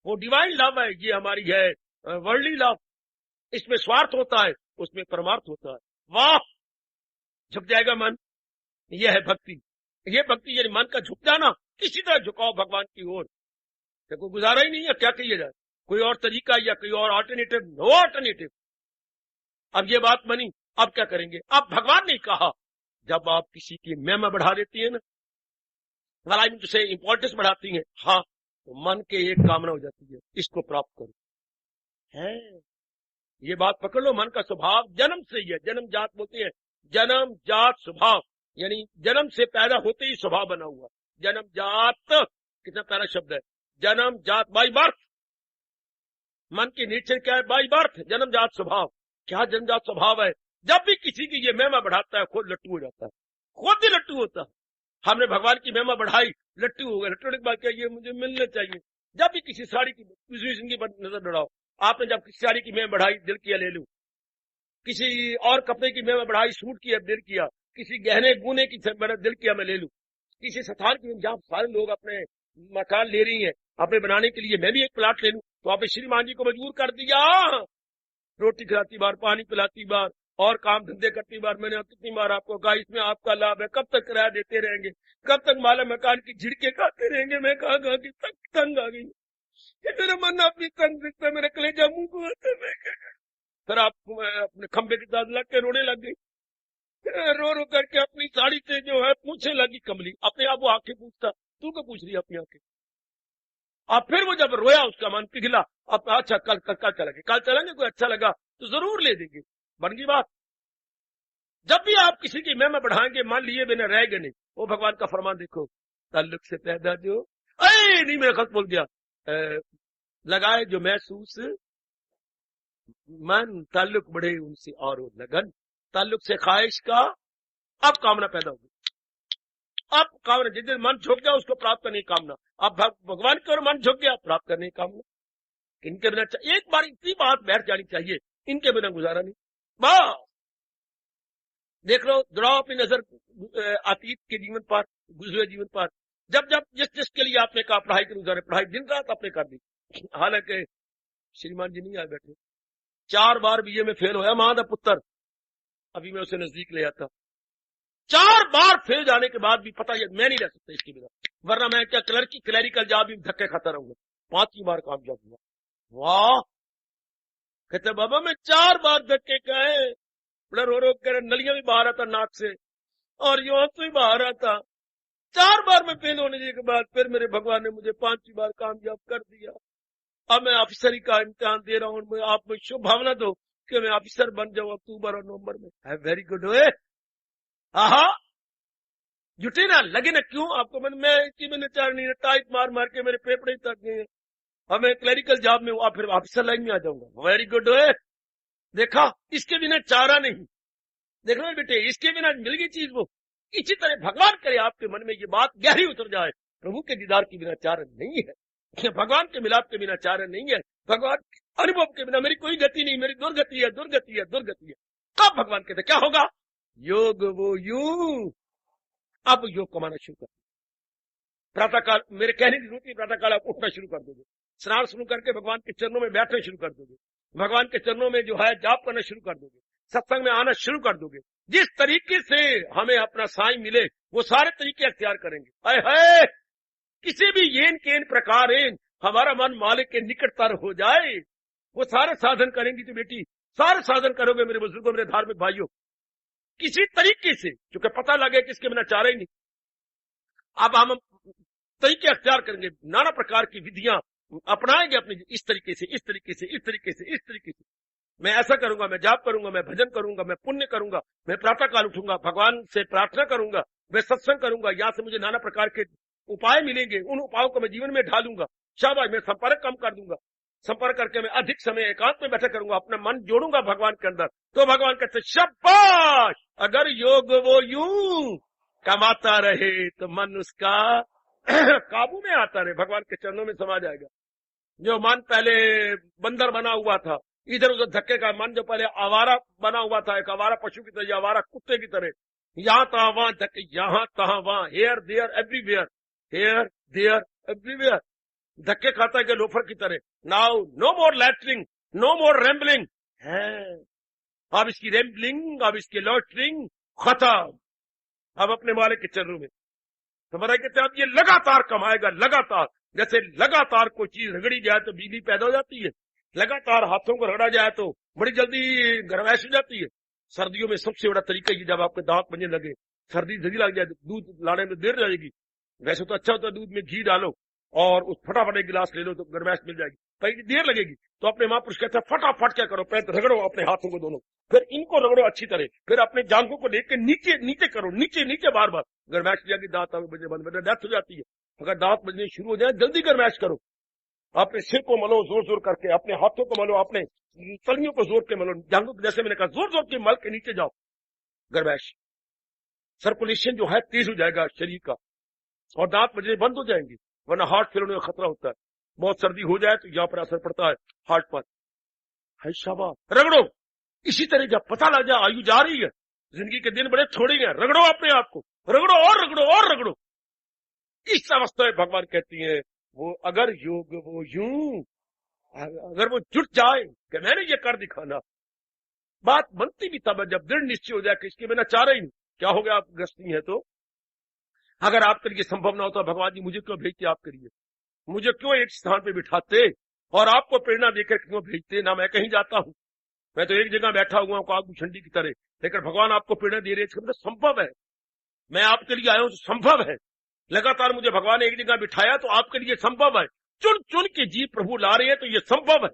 वो डिवाइन लव है, ये हमारी है वर्ल्डली लव। इसमें स्वार्थ होता है, उसमें परमार्थ होता है। वाह, झुक जाएगा मन, यह है भक्ति। ये भक्ति यानी मन का झुक जाना, किसी तरह झुकाओ भगवान की ओर। तो कोई गुजारा ही नहीं है, क्या कहिए जाए, कोई और तरीका या कोई और ऑल्टरनेटिव, नो ऑल्टरनेटिव। अब ये बात बनी, अब क्या करेंगे? अब भगवान ने कहा जब आप किसी की महिमा बढ़ा देती है ना, वाला से इंपॉर्टेंस बढ़ाती है, हाँ, तो मन के एक कामना हो जाती है, इसको प्राप्त करो। है ये बात पकड़ लो, मन का स्वभाव जन्म से ही है, जन्म जात बोलते हैं, जन्म जात स्वभाव, यानी जन्म से पैदा होते ही स्वभाव बना हुआ। जन्म जात कितना प्यारा शब्द है, जन्म जात, बाई बर्थ। मन की नेचर क्या है? बाई बर्थ, जन्म जात स्वभाव। क्या जन्म जात स्वभाव है? जब भी किसी की ये महिमा बढ़ाता है, खुद लट्टू हो जाता है, खुद ही लट्टू होता है। हमने भगवान की महिमा बढ़ाई, लट्टू हो गया। लट्टू होने के बाद क्या, ये मुझे मिलना चाहिए। जब भी किसी साड़ी की नजर बढ़ाओ, आपने जब किसी साड़ी की महिमा बढ़ाई, दिल किया ले लूं, किसी और कपड़े की महिमा बढ़ाई, सूट की दिल किया, किसी गहने गुने की दिल किया मैं ले लूं, किसी स्थान की, जहां सारे लोग अपने मकान ले रही हैं अपने बनाने के लिए, मैं भी एक प्लाट ले लूं, तो आपने श्रीमान जी को मजबूर कर दिया। रोटी खिलाती बार, पानी पिलाती बार, और काम धंधे करती बार मैंने कितनी बार आपको कहा इसमें आपका लाभ है, कब तक किराया देते रहेंगे, कब तक माला मकान की झिड़के खाते रहेंगे। मैं कहा कि तंग आ गई, मेरा मन अपनी तंग दिखता, मेरा कलेजा मुंह को आता है। फिर आप अपने खंबे के साथ लग के रोने लग गई, रो रो करके अपनी साड़ी से जो है पूछने लगी कमली, अपने आप वो आंखें पूछता, तू को पूछ रही अपनी आंखें। अब फिर वो जब रोया, उसका मन पिघला, अब अच्छा कल चलेंगे, कल चलेंगे, कोई अच्छा लगा तो जरूर ले देंगे, बन गई बात। जब भी आप किसी की महिमा बढ़ाएंगे, मान लिए बिना रहेंगे नहीं। वो भगवान का फरमान देखो, ताल्लुक से पैदा जो, नहीं मेरा खत बोल गया, लगाए जो महसूस मन, ताल्लुक बढ़े उनसे और वो लगन, ताल्लुक से ख्वाहिश का अब कामना पैदा होगी। अब कामना, जिस दिन मन झुक गया उसको प्राप्त करने की कामना, अब भगवान की ओर मन झुक गया, प्राप्त करने की कामना। इनके बिना एक बार इतनी बात बैठ जानी चाहिए, इनके बिना गुजारा नहीं। बस देख लो, दौड़ाओ अपनी नजर अतीत के जीवन पर, गुजरे जीवन पर, जब जब जिसके लिए आपने कहा पढ़ाई के गुजारे, पढ़ाई दिन रात आपने कर दी। हालांकि श्रीमान जी नहीं आए बैठे, 4 बार बीए में फेल होया मां दा पुत्र, अभी मैं उसे नजदीक ले आता। 4 बार फेल जाने के बाद भी पता है मैं नहीं रह सकता इसके बिना, वरना मैं क्या क्लैरिकल जॉब भी धक्के खाता रहूंगा। 5वीं बार कामयाब हुआ। वाह, कहते बाबा मैं 4 बार धक्के खाए, बड़ा रो रो कर नलियां भी बाहर आता नाक से और यो तो ही बाहर आता। 4 बार में फेल होने के बाद फिर मेरे भगवान ने मुझे 5वीं बार कामयाब कर दिया। अब मैं ऑफिसरी का इम्तिहान दे रहा हूँ, आप मुझे शुभ भावना दो कि मैं ऑफिसर बन जाऊं अक्टूबर और नवंबर में। वेरी गुड हुए, आहा जुटे ना, लगे ना, क्यों आपको मैं इसकी मैंने 4 नहीं, टाइप मार मार के मेरे पेपर ही तक गए। अब मैं क्लरिकल जॉब में हुआ, फिर ऑफिसर लाइन में आ जाऊंगा। वेरी गुड हुए, देखा, इसके बिना चारा नहीं। देख लो बेटे, इसके बिना मिल गई चीज वो। इसी तरह भगवान करे आपके मन में ये बात गहरी उतर जाए, प्रभु के दीदार के बिना चारण नहीं है, भगवान के मिलाप के बिना चारण नहीं है, भगवान अनुभव के बिना मेरी कोई गति नहीं, मेरी दुर्गति है, दुर्गति है, दुर्गति है। कब भगवान कहते क्या होगा? योग वो यूं, अब योग कमाना शुरू कर, प्रातःकाल, मेरे कहने की जरूरत नहीं, प्रातःकाल आप उठना शुरू कर दोगे, स्नान शुरू करके भगवान के चरणों में बैठना शुरू कर दोगे, भगवान के चरणों में जो है जाप करना शुरू कर दोगे, सत्संग में आना शुरू कर दोगे। जिस तरीके से हमें अपना साईं मिले वो सारे तरीके अख्तियार करेंगे। अरे है, किसी भी येन केन प्रकार हमारा मन मालिक के निकटतर हो जाए, वो सारे साधन करेंगी। तो बेटी सारे साधन करोगे मेरे बुजुर्गों, मेरे धार्मिक भाइयों, किसी तरीके से, क्योंकि पता लगे कि इसके बिना चारा ही नहीं। अब हम तरीके अख्तियार करेंगे, नाना प्रकार की विधियां अपनाएंगे अपनी, इस तरीके से, इस तरीके से, इस तरीके से, इस तरीके से। मैं ऐसा करूंगा, मैं जाप करूंगा, मैं भजन करूंगा, मैं पुण्य करूंगा, मैं प्रातःकाल उठूंगा, भगवान से प्रार्थना करूंगा, मैं सत्संग करूंगा, यहां से मुझे नाना प्रकार के उपाय मिलेंगे, उन उपायों को मैं जीवन में ढालूंगा। शाबाश, मैं संपर्क कम कर दूंगा, संपर्क करके मैं अधिक समय एकांत में बैठा करूंगा, अपना मन जोड़ूंगा भगवान के अंदर। तो भगवान कहते शाबाश, अगर योग वो यूं कमाता रहे तो मन उसका काबू में आता रहे, भगवान के चरणों में समा जाएगा। जो मन पहले बंदर बना हुआ था, इधर उधर धक्के का मन, जो पहले आवारा बना हुआ था, एक आवारा पशु की तरह, आवारा कुत्ते की तरह, यहाँ तहाँ वहां धक्के, यहाँ तहाँ वहां, here there everywhere, here there everywhere, धक्के खाता है कि लोफर की तरह। Now no more loitering, no more rambling है, अब इसकी रैम्बलिंग, अब इसकी लॉटरिंग खत्म, अब अपने मालिक के चरणों में। तो मेरा कहते अब ये लगातार कमाएगा, लगातार जैसे लगातार कोई चीज रगड़ी जाए तो बिजली पैदा हो जाती है, लगातार हाथों को रगड़ा जाए तो बड़ी जल्दी गर्माइश हो जाती है। सर्दियों में सबसे बड़ा तरीका ये, जब आपके दांत बजने लगे, सर्दी जल्दी लग जाए, दूध लाने में देर लगेगी। वैसे तो अच्छा होता है दूध में घी डालो और उस फटाफट एक गिलास ले लो तो गर्माइश मिल जाएगी, पर देर लगेगी। तो अपने महापुरुष कहते हैं फटाफट क्या करो, पहले रगड़ो अपने हाथों को दोनों, फिर इनको रगड़ो अच्छी तरह, फिर अपने जांघों को लेकर नीचे नीचे करो, नीचे नीचे बार बार। गर्माइश जाएगी, दांत बजने बंद, डेथ हो जाती है। अगर दांत बजने शुरू हो जाए जल्दी गर्माइश करो, अपने सिर को मलो जोर जोर करके, अपने हाथों को मलो, अपने तलियों को जोर के मलो, जांघों को जैसे मैंने कहा जोर जोर के मल के नीचे जाओ। गर्माइश सर्कुलेशन जो है तेज हो जाएगा शरीर का और दांत बजने बंद हो जाएंगे, वरना हार्ट फेल होने का खतरा होता है। बहुत सर्दी हो जाए तो यहाँ पर असर पड़ता है हार्ट पर। है शाबाश, रगड़ो। इसी तरह जब पता लग जाए आयु जा रही है, जिंदगी के दिन बड़े थोड़े हैं, रगड़ो अपने आप को, रगड़ो और रगड़ो और रगड़ो। इस अवस्था में भगवान कहती है वो अगर योग वो यूं, अगर वो जुट जाए कि मैंने ये कर दिखाना, बात बनती भी तब जब दृढ़ निश्चय हो जाए कि इसके बिना चाह रही। क्या हो गया, आप गृहस्थी है तो अगर आपके लिए संभव ना होता, भगवान जी मुझे क्यों भेजते, आप करिए, मुझे क्यों एक स्थान पे बिठाते और आपको प्रेरणा देकर क्यों भेजते। ना मैं कहीं जाता हूं, मैं तो एक जगह बैठा हुआ हूं आग ठंडी की तरह, लेकिन भगवान आपको प्रेरणा दे रहे हैं, संभव है, मैं आपके लिए आया हूं तो संभव है। लगातार मुझे भगवान ने एक जगह बिठाया तो आपके लिए संभव है। चुन चुन के जीव प्रभु ला रहे हैं तो ये संभव है।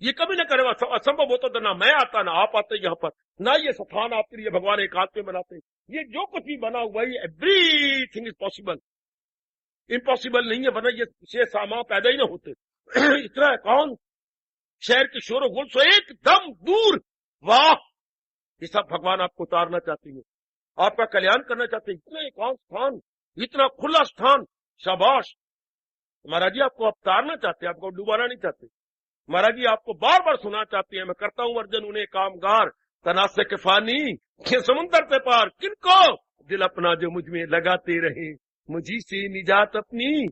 ये कभी ना करे, असंभव होता तो ना मैं आता ना आप आते यहाँ पर, ना ये स्थान आपके लिए भगवान एक हाथ में बनाते। ये जो कुछ भी बना हुआ है एवरीथिंग इज पॉसिबल, इम्पॉसिबल नहीं है, वरना ये सामान पैदा ही ना होते। इतना है कौन, शहर के शोर गुल से एकदम दूर, वाह, ये सब भगवान आपको उतारना चाहती है, आपका कल्याण करना चाहते हैं। इतना कौन स्थान, इतना खुला स्थान, शाबाश। महाराज जी आपको उतारना चाहते हैं, आपको डुबाना नहीं चाहते। महाराज जी आपको बार बार सुना चाहती है, मैं करता हूं अर्जन उन्हें कामगार, तनासे के फानी समुंदर से पार, किनको दिल अपना जो मुझ में लगाते रहे, मुझी से निजात अपनी।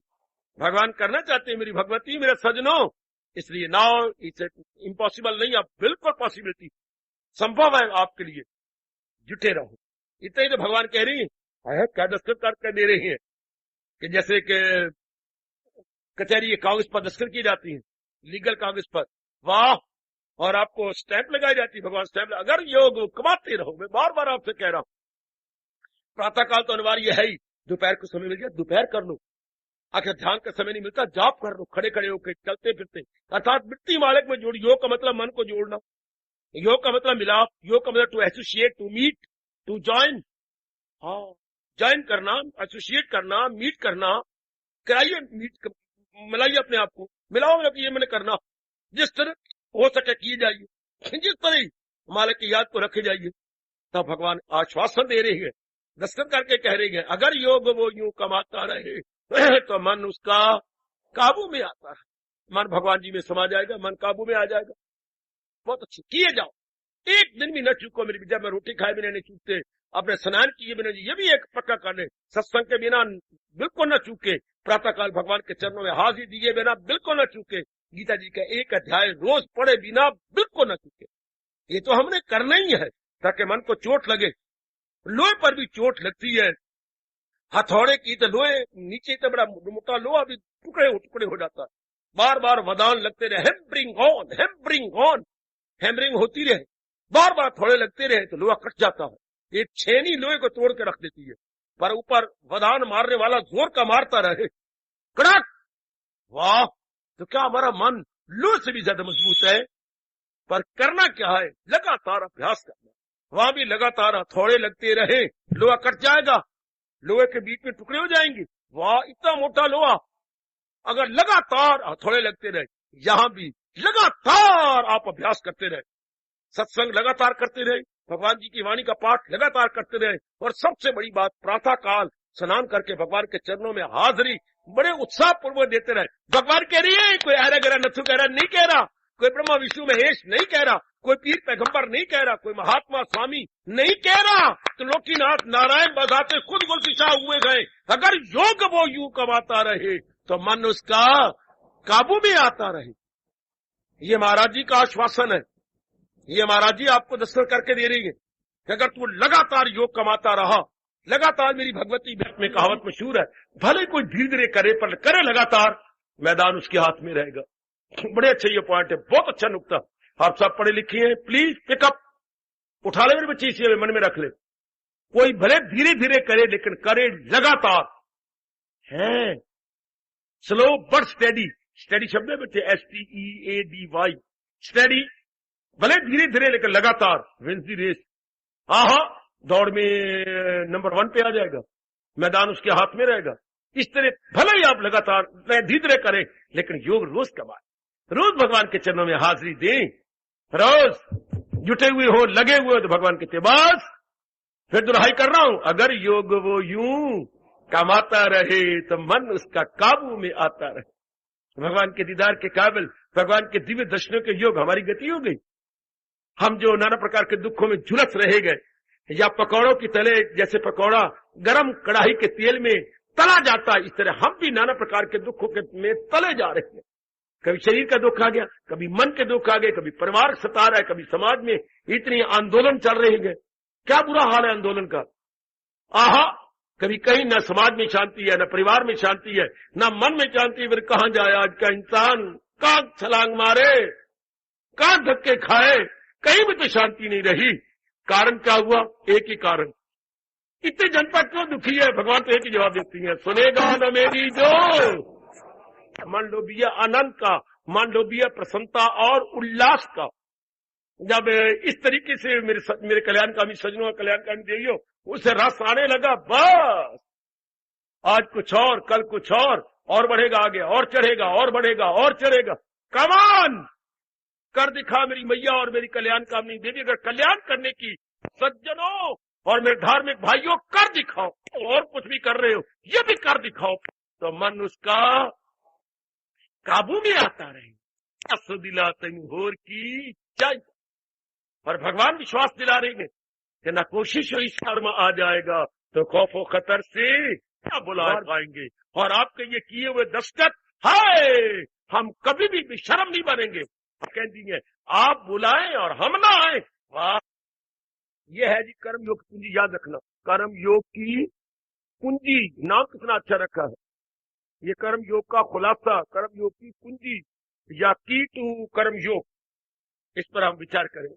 भगवान करना चाहते हैं मेरी भगवती, मेरे सजनों। इसलिए नाउ इट्स इम्पॉसिबल नहीं, अब बिल्कुल पॉसिबिलिटी, संभव है आपके लिए, जुटे रहो। इतना ही तो भगवान कह रही है, क्या दस्तखत करके दे रही है कि जैसे कि कचहरी कागज पर दस्तखत की जाती है, लीगल कागज पर, वाह, और आपको स्टैंप लगाई जाती है। भगवान स्टैंप, अगर योग कमाते रहो, मैं बार बार आपसे कह रहा हूं, प्रातःकाल तो अनिवार्य है ही, दोपहर को समय मिल गया दोपहर कर लो, अगर ध्यान का समय नहीं मिलता जाप कर लो, खड़े खड़े होकर, चलते फिरते, अर्थात मिट्टी मालिक में जोड़। योग का मतलब मन को जोड़ना, योग का मतलब मिलाप, योग का मतलब to associate, to meet, to join. हाँ, ज्वाइन करना, एसोसिएट करना, मीट करना, कराइए मीट, मिलाइए अपने आप को, मिलाओ, मतलब ये मैंने करना, जिस तरह हो सके किए जाइए, जिस तरह मालिक की याद को रखे जाइए। तब भगवान आश्वासन दे रही है, दस्तखत करके कह रही है, अगर योग वो यूं कमाता रहे तो मन उसका काबू में आता है, मन भगवान जी में समा जाएगा, मन काबू में आ जाएगा। बहुत अच्छे किए जाओ, एक दिन भी न चूको मेरी, जब मैं रोटी खाए बिना नहीं चूकते, अपने स्नान किए बिना, ये भी एक पक्का कर ले, सत्संग के बिना बिल्कुल न चूके, प्रातःकाल भगवान के चरणों में हाजिर दिए बिना बिल्कुल न चूके, गीता जी का एक अध्याय रोज पढ़े बिना बिल्कुल न चूके। ये तो हमने करना ही है ताकि मन को चोट लगे। लोहे पर भी चोट लगती है, हथौड़े की तो लोहे नीचे तो बड़ा मोटा लोहा भी टुकड़े हो जाता है। बार बार वदान लगते रहे, हैम्बरिंग ऑन, हैम्बरिंग ऑन, हैमरिंग होती रहे, बार बार थोड़े लगते रहे तो लोहा कट जाता है। एक छेनी लोहे को तोड़ के रख देती है, पर ऊपर वदान मारने वाला जोर का मारता रहे, कड़क, वाह। तो क्या हमारा मन लोहे से भी ज्यादा मजबूत है? पर करना क्या है, लगातार अभ्यास करना। वहां भी लगातार हथौड़े लगते रहे, लोहा कट जाएगा, लोहे के बीच में टुकड़े हो जाएंगे। वाह, इतना मोटा लोहा, अगर लगातार हथौड़े लगते रहे, यहां भी लगातार आप अभ्यास करते रहे, सत्संग लगातार करते रहे, भगवान जी की वाणी का पाठ लगातार करते रहे, और सबसे बड़ी बात प्रातः काल स्नान करके भगवान के चरणों में हाजिरी बड़े उत्साह पूर्वक देते रहे। भगवान कह रही है, कोई ऐरा गरा नथु कह रहा नहीं कह रहा, कोई ब्रह्मा विष्णु महेश नहीं कह रहा, कोई पीर पैगंबर नहीं कह रहा, कोई महात्मा स्वामी नहीं कह रहा, तो लोकीनाथ नारायण बजाते खुद गुलसिशा हुए गए। अगर योग वो यूं कमाता रहे तो मन उसका काबू में आता रहे। ये महाराज जी का आश्वासन है, ये महाराज जी आपको दस्तखत करके दे रही है कि अगर तू लगातार योग कमाता रहा लगातार मेरी भगवती में कहावत मशहूर है, भले कोई धीरे धीरे करे पर करे लगातार, मैदान उसके हाथ में रहेगा। बड़े अच्छे ये पॉइंट है, बहुत अच्छा नुक्ता। आप सब पढ़े लिखे हैं, प्लीज पिकअप, उठा ले मेरे बच्चे, इसे मन में रख ले। कोई भले धीरे धीरे करे लेकिन करे लगातार है। स्लो बट स्टेडी, स्टेडी शब्द है बच्चे, STEADY, स्टेडी, भले धीरे धीरे लेकिन लगातार विंस द रेस। हाँ, दौड़ में नंबर 1 पे आ जाएगा, मैदान उसके हाथ में रहेगा। इस तरह भले ही आप लगातार धीरे धीरे करें लेकिन योग रोज कमाएं, रोज भगवान के चरणों में हाजिरी दें, रोज जुटे हुए हो, लगे हुए हो तो भगवान के बस। फिर दुहाई कर रहा हूं, अगर योग वो यूं कमाता रहे तो मन उसका काबू में आता रहे। भगवान के दीदार के काबिल, भगवान के दिव्य दर्शनों के योग हमारी गति हो गई। हम जो नाना प्रकार के दुखों में झुलस रहे गए, या पकौड़ों की तले जैसे पकौड़ा गरम कढ़ाई के तेल में तला जाता है, इस तरह हम भी नाना प्रकार के दुखों के में तले जा रहे हैं। कभी शरीर का दुख आ गया, कभी मन के दुख आ गए, कभी परिवार सता रहा है, कभी समाज में इतनी आंदोलन चल रहे हैं। क्या बुरा हाल है आंदोलन का। आहा, कभी कहीं न समाज में शांति है, न परिवार में शांति है, न मन में शांति। फिर कहां जाए आज का इंसान, कहां छलांग मारे, कहां धक्के खाए, कहीं भी तो शांति नहीं रही। कारण क्या हुआ? एक ही कारण, इतने जनता क्यों दुखी है? भगवान तो एक ही जवाब देती है, सुनेगा न मेरी जो मान लोबिया आनंद का, मान लोबिया प्रसन्नता और उल्लास का। जब इस तरीके से मेरे कल्याणकामी सजनों, कल्याणकामी देवियों, उसे रस आने लगा, बस आज कुछ और, कल कुछ और बढ़ेगा आगे, और चढ़ेगा, और बढ़ेगा, और चढ़ेगा। कमान कर दिखा मेरी मैया और मेरी कल्याणकामी देवी। अगर कल्याण करने की सज्जनों और मेरे धार्मिक भाइयों कर दिखाओ, और कुछ भी कर रहे हो ये भी कर दिखाओ, तो मन उसका काबू में आता रहे। असु दिला तैनू होर की चाहिए। और भगवान विश्वास दिला रहे हैं कि न कोशिश हो इस कर्म आ जाएगा तो खौफो खतर से क्या बुला पाएंगे। और आपके ये किए हुए दस्तक, हाय, हम कभी भी शर्म नहीं बनेंगे। कहती है आप बुलाएं और हम ना आए। वाह, ये है जी कर्म योग की कुंजी। याद रखना, कर्म योग की कुंजी, नाम कितना अच्छा रखा है। ये कर्म योग का खुलासा, कर्म योग की कुंजी या की टू कर्म योग, इस पर हम विचार करें।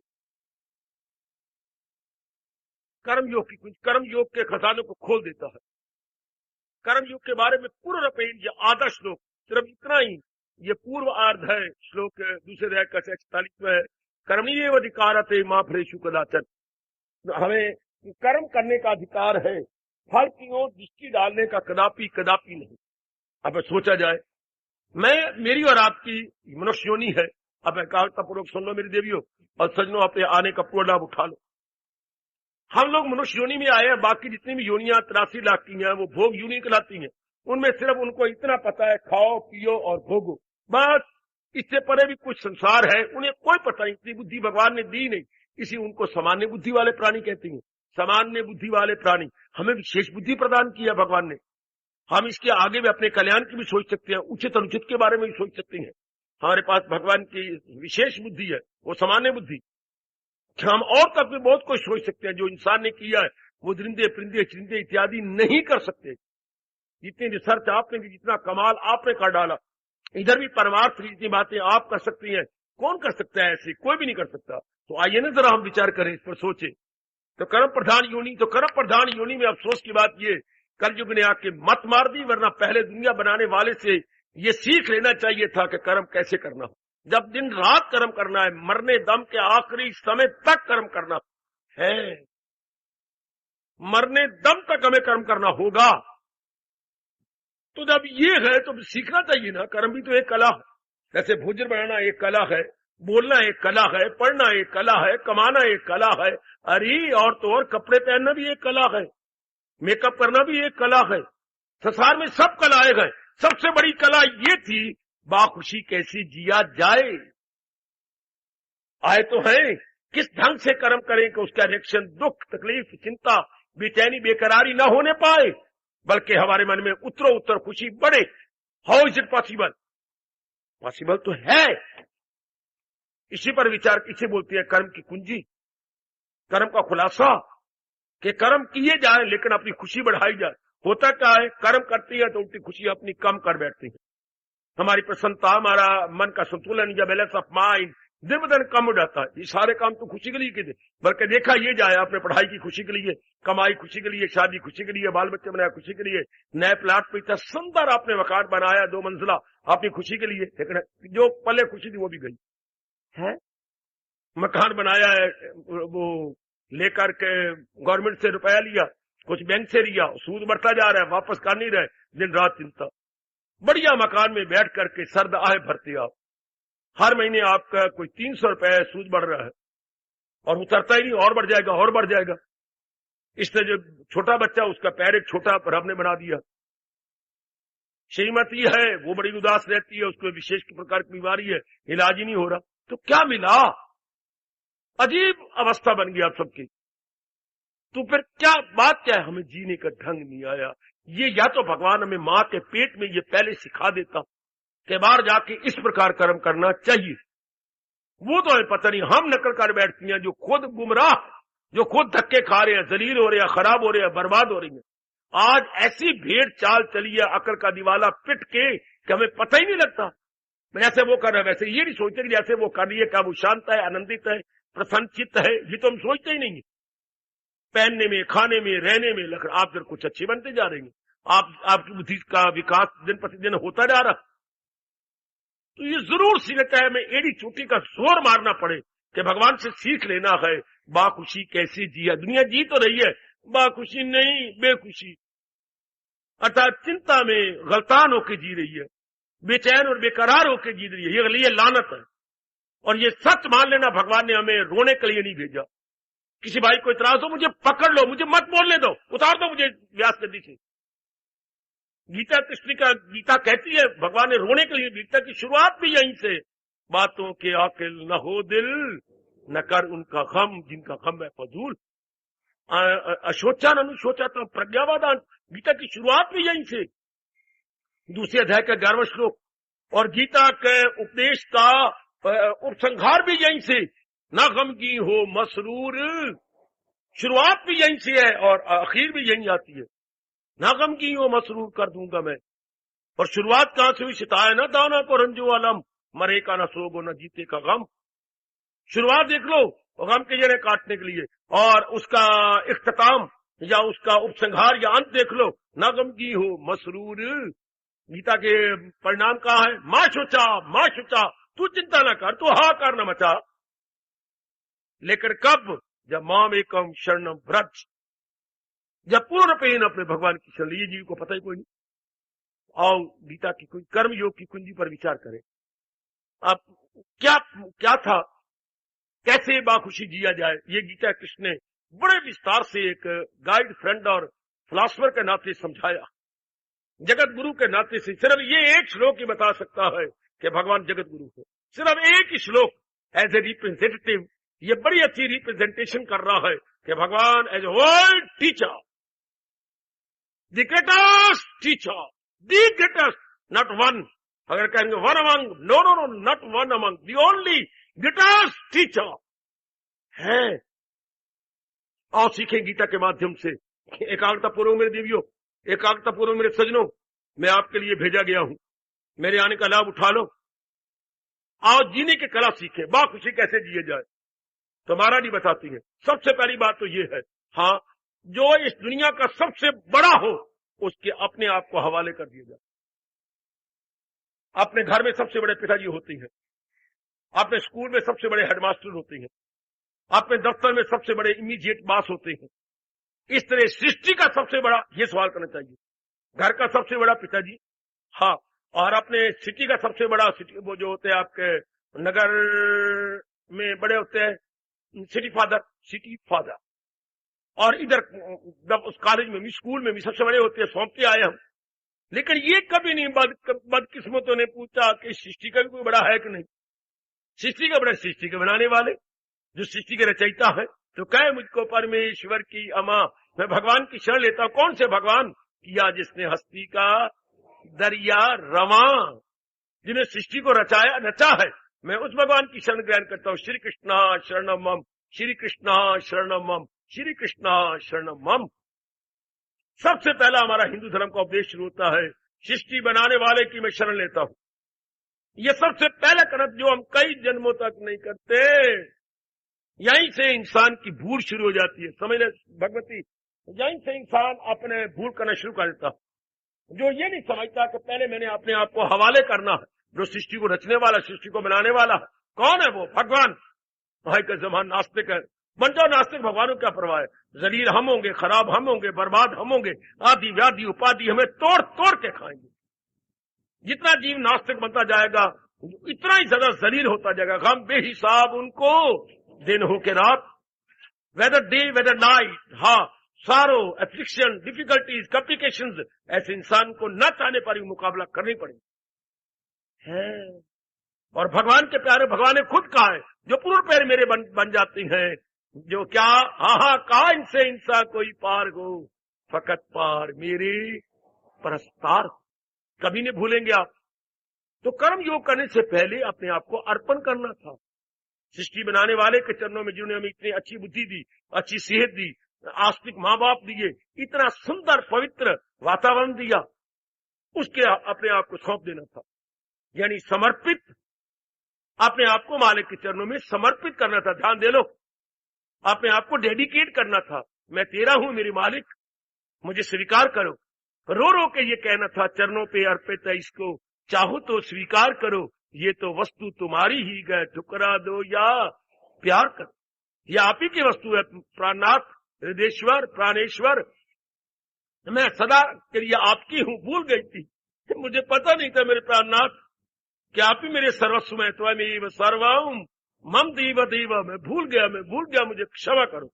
कर्म योग की कुंजी कर्म योग के खजानों को खोल देता है। कर्म योग के बारे में पूर्ण रूपेण या आधा श्लोक, सिर्फ इतना ही, ये पूर्व आर्ध है। श्लोक दूसरे अध्याय का 46 है, कर्मणीयेव अधिकारते मा फलेषु कदाचन। हमें कर्म करने का अधिकार है, फल की ओर दृष्टि डालने का कदापि कदापि नहीं। अब सोचा जाए, मेरी और आपकी मनुष्य योनि है। अब एकाग्रता पूर्वक सुन लो मेरी देवियों और सजनों, अपने आने का पूर्ण लाभ उठा लो। हम लोग मनुष्य योनि में आए हैं, बाकी जितनी भी योनियां 83 लाख की हैं वो भोग योनि कहलाती हैं। उनमें सिर्फ उनको इतना पता है, खाओ पियो और भोगो, बस। इससे परे भी कुछ संसार है, उन्हें कोई पता नहीं। इतनी बुद्धि भगवान ने दी नहीं, इसी उनको सामान्य बुद्धि वाले प्राणी कहते हैं। सामान्य बुद्धि वाले प्राणी, हमें विशेष बुद्धि प्रदान किया भगवान ने। हम इसके आगे भी अपने कल्याण की भी सोच सकते हैं, उचित अनुचित के बारे में भी सोच सकते हैं। हमारे पास भगवान की विशेष बुद्धि है, वो सामान्य बुद्धि। हम और तक भी बहुत कुछ सोच सकते हैं जो इंसान ने किया है, वो दरिंदे परिंदे चिरिंदे इत्यादि नहीं कर सकते। जितनी रिसर्च आपने की, जितना कमाल आपने कर डाला, इधर भी परमार्थ की जितनी बातें आप कर सकती हैं, कौन कर सकता है ऐसी? कोई भी नहीं कर सकता। तो आइए ना जरा हम विचार करें, इस पर सोचें। तो कर्म प्रधान योनि, तो कर्म प्रधान योनि में अफसोस की बात ये, कलयुग ने आके मत मार दी, वरना पहले दुनिया बनाने वाले से ये सीख लेना चाहिए था कि कर्म कैसे करना हो। जब दिन रात कर्म करना है, मरने दम के आखिरी समय तक कर्म करना है, मरने दम तक हमें कर्म करना होगा। तो जब ये है तो सीखना चाहिए ना। कर्म भी तो एक कला है। जैसे भोजन बनाना एक कला है, बोलना एक कला है, पढ़ना एक कला है, कमाना एक कला है। अरे और तो और कपड़े पहनना भी एक कला है, मेकअप करना भी एक कला है। संसार में सब कलाएं हैं। सबसे बड़ी कला ये थी, बाखुशी कैसे जिया जाए। आए तो है, किस ढंग से कर्म करें कि उसका रिएक्शन दुख, तकलीफ, चिंता, बेचैनी, बेकरारी न होने पाए, बल्कि हमारे मन में उत्तरो उत्तर खुशी बढ़े। How is it possible? Possible तो है। इसी पर विचार, इसे बोलती है कर्म की कुंजी, कर्म का खुलासा। कि कर्म किए जाए लेकिन अपनी खुशी बढ़ाई जाए। होता क्या है, कर्म करती है तो उल्टी खुशी अपनी कम कर बैठती है। हमारी प्रसन्नता, हमारा मन का संतुलन या बैलेंस ऑफ माइंड दिन ब दिन कम हो जाता है। ये सारे काम तो खुशी के लिए किए, बल्कि देखा ये जाए आपने पढ़ाई की खुशी के लिए, कमाई खुशी के लिए, शादी खुशी के लिए, बाल बच्चे बनाया खुशी के लिए, नए प्लाट पे इतना सुंदर आपने मकान बनाया 2 मंजिला अपनी खुशी के लिए, लेकिन जो पहले खुशी थी वो भी गई है। मकान बनाया है, वो लेकर के गवर्नमेंट से रुपया लिया, कुछ बैंक से लिया, सूद बढ़ता जा रहा है, वापस कर नहीं रहे, दिन रात चिंता। बढ़िया मकान में बैठ करके सर्द आए भरते आप, हर महीने आपका कोई 300 रुपए सूद बढ़ रहा है और उतरता ही नहीं, और बढ़ जाएगा और बढ़ जाएगा। इससे जो छोटा बच्चा उसका पैर एक छोटा रब ने बना दिया। श्रीमती है वो बड़ी उदास रहती है, उसको विशेष प्रकार की बीमारी है, इलाज ही नहीं हो रहा। तो क्या मिला, अजीब अवस्था बन गई आप सबकी। तो फिर क्या बात क्या है, हमें जीने का ढंग नहीं आया। ये या तो भगवान हमें मां के पेट में ये पहले सिखा देता कि बाहर जाके इस प्रकार कर्म करना चाहिए, वो तो हमें पता नहीं, हम नकल कर बैठती हैं, जो खुद गुमराह, जो खुद धक्के खा रहे हैं, जलील हो रहे हैं, खराब हो रहे हैं, बर्बाद हो रही हैं। आज ऐसी भेड़ चाल चली है अकल का दिवाला पिट के कि हमें पता ही नहीं लगता। जैसे वो कर रहा है वैसे ये नहीं सोचते कि जैसे वो कर रही है क्या वो शांत है, आनंदित है, प्रसन्नचित्त है, ये तो हम सोचते ही नहीं है। पहनने में, खाने में, रहने में, लेकिन आप जब कुछ अच्छे बनते जा रहे हैं, आपकी बुद्धि का विकास दिन प्रतिदिन होता जा रहा। तो ये जरूर सीखता है, हमें एड़ी चोटी का जोर मारना पड़े कि भगवान से सीख लेना है बाखुशी कैसे जिया। दुनिया जी तो रही है, बाखुशी नहीं, बेखुशी, अर्थात चिंता में गलतान होकर जी रही है, बेचैन और बेकरार होकर जी रही है। ये लानत है। और ये सच मान लेना, भगवान ने हमें रोने के लिए नहीं भेजा। किसी भाई को इतराज हो, मुझे पकड़ लो, मुझे मत बोलने दो, उतार दो मुझे व्यास गद्दी से। गीता कृष्ण का गीता कहती है भगवान ने रोने के लिए, गीता की शुरुआत भी यहीं से, बातों के आकिल न हो दिल, न कर उनका गम जिनका गम है फजूल, अशोचान अनुशोचाता प्रज्ञावादान। गीता की शुरुआत भी यहीं से, दूसरे अध्याय का 11वां श्लोक। और गीता के उपदेश का उपसंहार भी यहीं से, ना गम की हो मसरूर, शुरुआत भी यहीं से है और आखिर भी यहीं आती है, ना गम की हो मसरूर कर दूंगा मैं। और शुरुआत कहां से हुई, सिताए ना दाना को रंजो आलम, मरे का ना सोगो न जीते का गम। शुरुआत देख लो गम के जने काटने के लिए, और उसका इख्तिताम या उसका उपसंहार या अंत देख लो, ना गम की हो मसरूर। गीता के परिणाम कहा है, मां शुचा, तू चिंता ना कर, तू हाहाकार न मचा। लेकिन कब, जब माम एकम शरणम व्रज, जब पूर्ण पेन अपने भगवान की शरण ली। जीव को पता ही कोई नहीं। आओ गीता की कोई कर्म योग की कुंजी पर विचार करें। अब क्या था, कैसे बाखुशी जिया जाए, ये गीता कृष्ण ने बड़े विस्तार से एक गाइड, फ्रेंड और फिलॉसफर के नाते समझाया, जगत गुरु के नाते से। सिर्फ ये एक श्लोक ही बता सकता है कि भगवान जगत गुरु है, सिर्फ एक ही श्लोक एज ए रिप्रेजेंटेटिव, ये बड़ी अच्छी रिप्रेजेंटेशन कर रहा है कि भगवान as a world teacher, the greatest teacher, the greatest, not one. अगर कहेंगे one among, no, not one among, the only greatest teacher है। आओ सीखें गीता के माध्यम से। एकाग्रता पूर्वक मेरे देवियों, एकाग्रता पूर्वक मेरे सजनों, मैं आपके लिए भेजा गया हूं, मेरे आने का लाभ उठा लो। आओ जीने की कला सीखें, बाखुशी कैसे जिए जाए। तुम्हारा नहीं बताती है। सबसे पहली बात तो ये है, हाँ, जो इस दुनिया का सबसे बड़ा हो उसके अपने आप को हवाले कर दिया जाए। अपने घर में सबसे बड़े पिताजी होते हैं, अपने स्कूल में सबसे बड़े हेडमास्टर होते हैं, अपने दफ्तर में सबसे बड़े इमीडिएट बॉस होते हैं। इस तरह सृष्टि का सबसे बड़ा, ये सवाल करना चाहिए, घर का सबसे बड़ा पिताजी, हाँ, और अपने सिटी का सबसे बड़ा, सिटी वो जो होते हैं आपके नगर में बड़े होते हैं, सिटी फादर। और इधर उस कॉलेज में भी, स्कूल में भी सबसे बड़े होते हैं, सौंपते आए हम। लेकिन ये कभी नहीं बदकिस्मतों ने पूछा कि सृष्टि का भी कोई बड़ा है कि नहीं। सृष्टि का बड़ा सृष्टि के बनाने वाले, जो सृष्टि के रचयिता है। तो कहे मुझको परमेश्वर की अमा, मैं भगवान की शरण लेता हूं। कौन से भगवान? किया जिसने हस्ती का दरिया रवा, जिन्हें सृष्टि को रचा है, मैं उस भगवान की शरण ग्रहण करता हूं। श्री कृष्णा शरणम मम, श्री कृष्णा शरणम मम, श्री कृष्णा शरणम मम। सबसे पहला हमारा हिंदू धर्म का उपदेश शुरू होता है, सृष्टि बनाने वाले की मैं शरण लेता हूं। ये सबसे पहला कदम जो हम कई जन्मों तक नहीं करते, यहीं से इंसान की भूल शुरू हो जाती है। समझ ले भगवती, यहीं से इंसान अपने भूल करना शुरू कर देता, जो ये नहीं समझता कि पहले मैंने अपने आप को हवाले करना है जो सृष्टि को रचने वाला, सृष्टि को बनाने वाला है। कौन है वो? भगवान। भाई का जमान नास्तिक है, बन जाओ नास्तिक, भगवान को क्या परवाह है। जलील हम होंगे, खराब हम होंगे, बर्बाद हम होंगे, आदि व्याधि उपाधि हमें तोड़ तोड़ के खाएंगे। जितना जीव नास्तिक बनता जाएगा इतना ही ज्यादा जलील होता जाएगा। गम बेहिसाब उनको दिन हो के रात, वेदर डे वेदर नाइट, हाँ, सारो, एफ्लिक्शन, डिफिकल्टीज, कॉम्प्लिकेशंस, ऐसे इंसान को न चाहने पर भी मुकाबला करनी पड़ेगी। और भगवान के प्यारे, भगवान ने खुद कहा है, जो पूर्ण पैर मेरे बन जाती हैं, जो क्या हाँ कहा, इनसे इंसा कोई पार हो, फकत पार मेरे परस्तार। कभी नहीं भूलेंगे आप। तो कर्म योग करने से पहले अपने आप को अर्पण करना था सृष्टि बनाने वाले के चरणों में, जिन्होंने हमें इतनी अच्छी बुद्धि दी, अच्छी सेहत दी, आस्तिक माँ बाप दिए, इतना सुंदर पवित्र वातावरण दिया, उसके अपने आप को सौंप देना था। यानी समर्पित, अपने आप को मालिक के चरणों में समर्पित करना था। ध्यान दे लो, अपने आप को डेडिकेट करना था। मैं तेरा हूं मेरे मालिक, मुझे स्वीकार करो। रो रो के ये कहना था, चरणों पे अर्पित है इसको, चाहो तो स्वीकार करो, ये तो वस्तु तुम्हारी ही गए, ठुकरा दो या प्यार करो। ये आप ही की वस्तु है, प्राणनाथ, हृदयेश्वर, प्राणेश्वर। मैं सदा के लिए आपकी हूं, भूल गई थी, मुझे पता नहीं था मेरे प्राणनाथ कि आप ही मेरे सर्वस्व में, त्वमेव सर्वम मम देव देव। मैं भूल गया, मुझे क्षमा करो।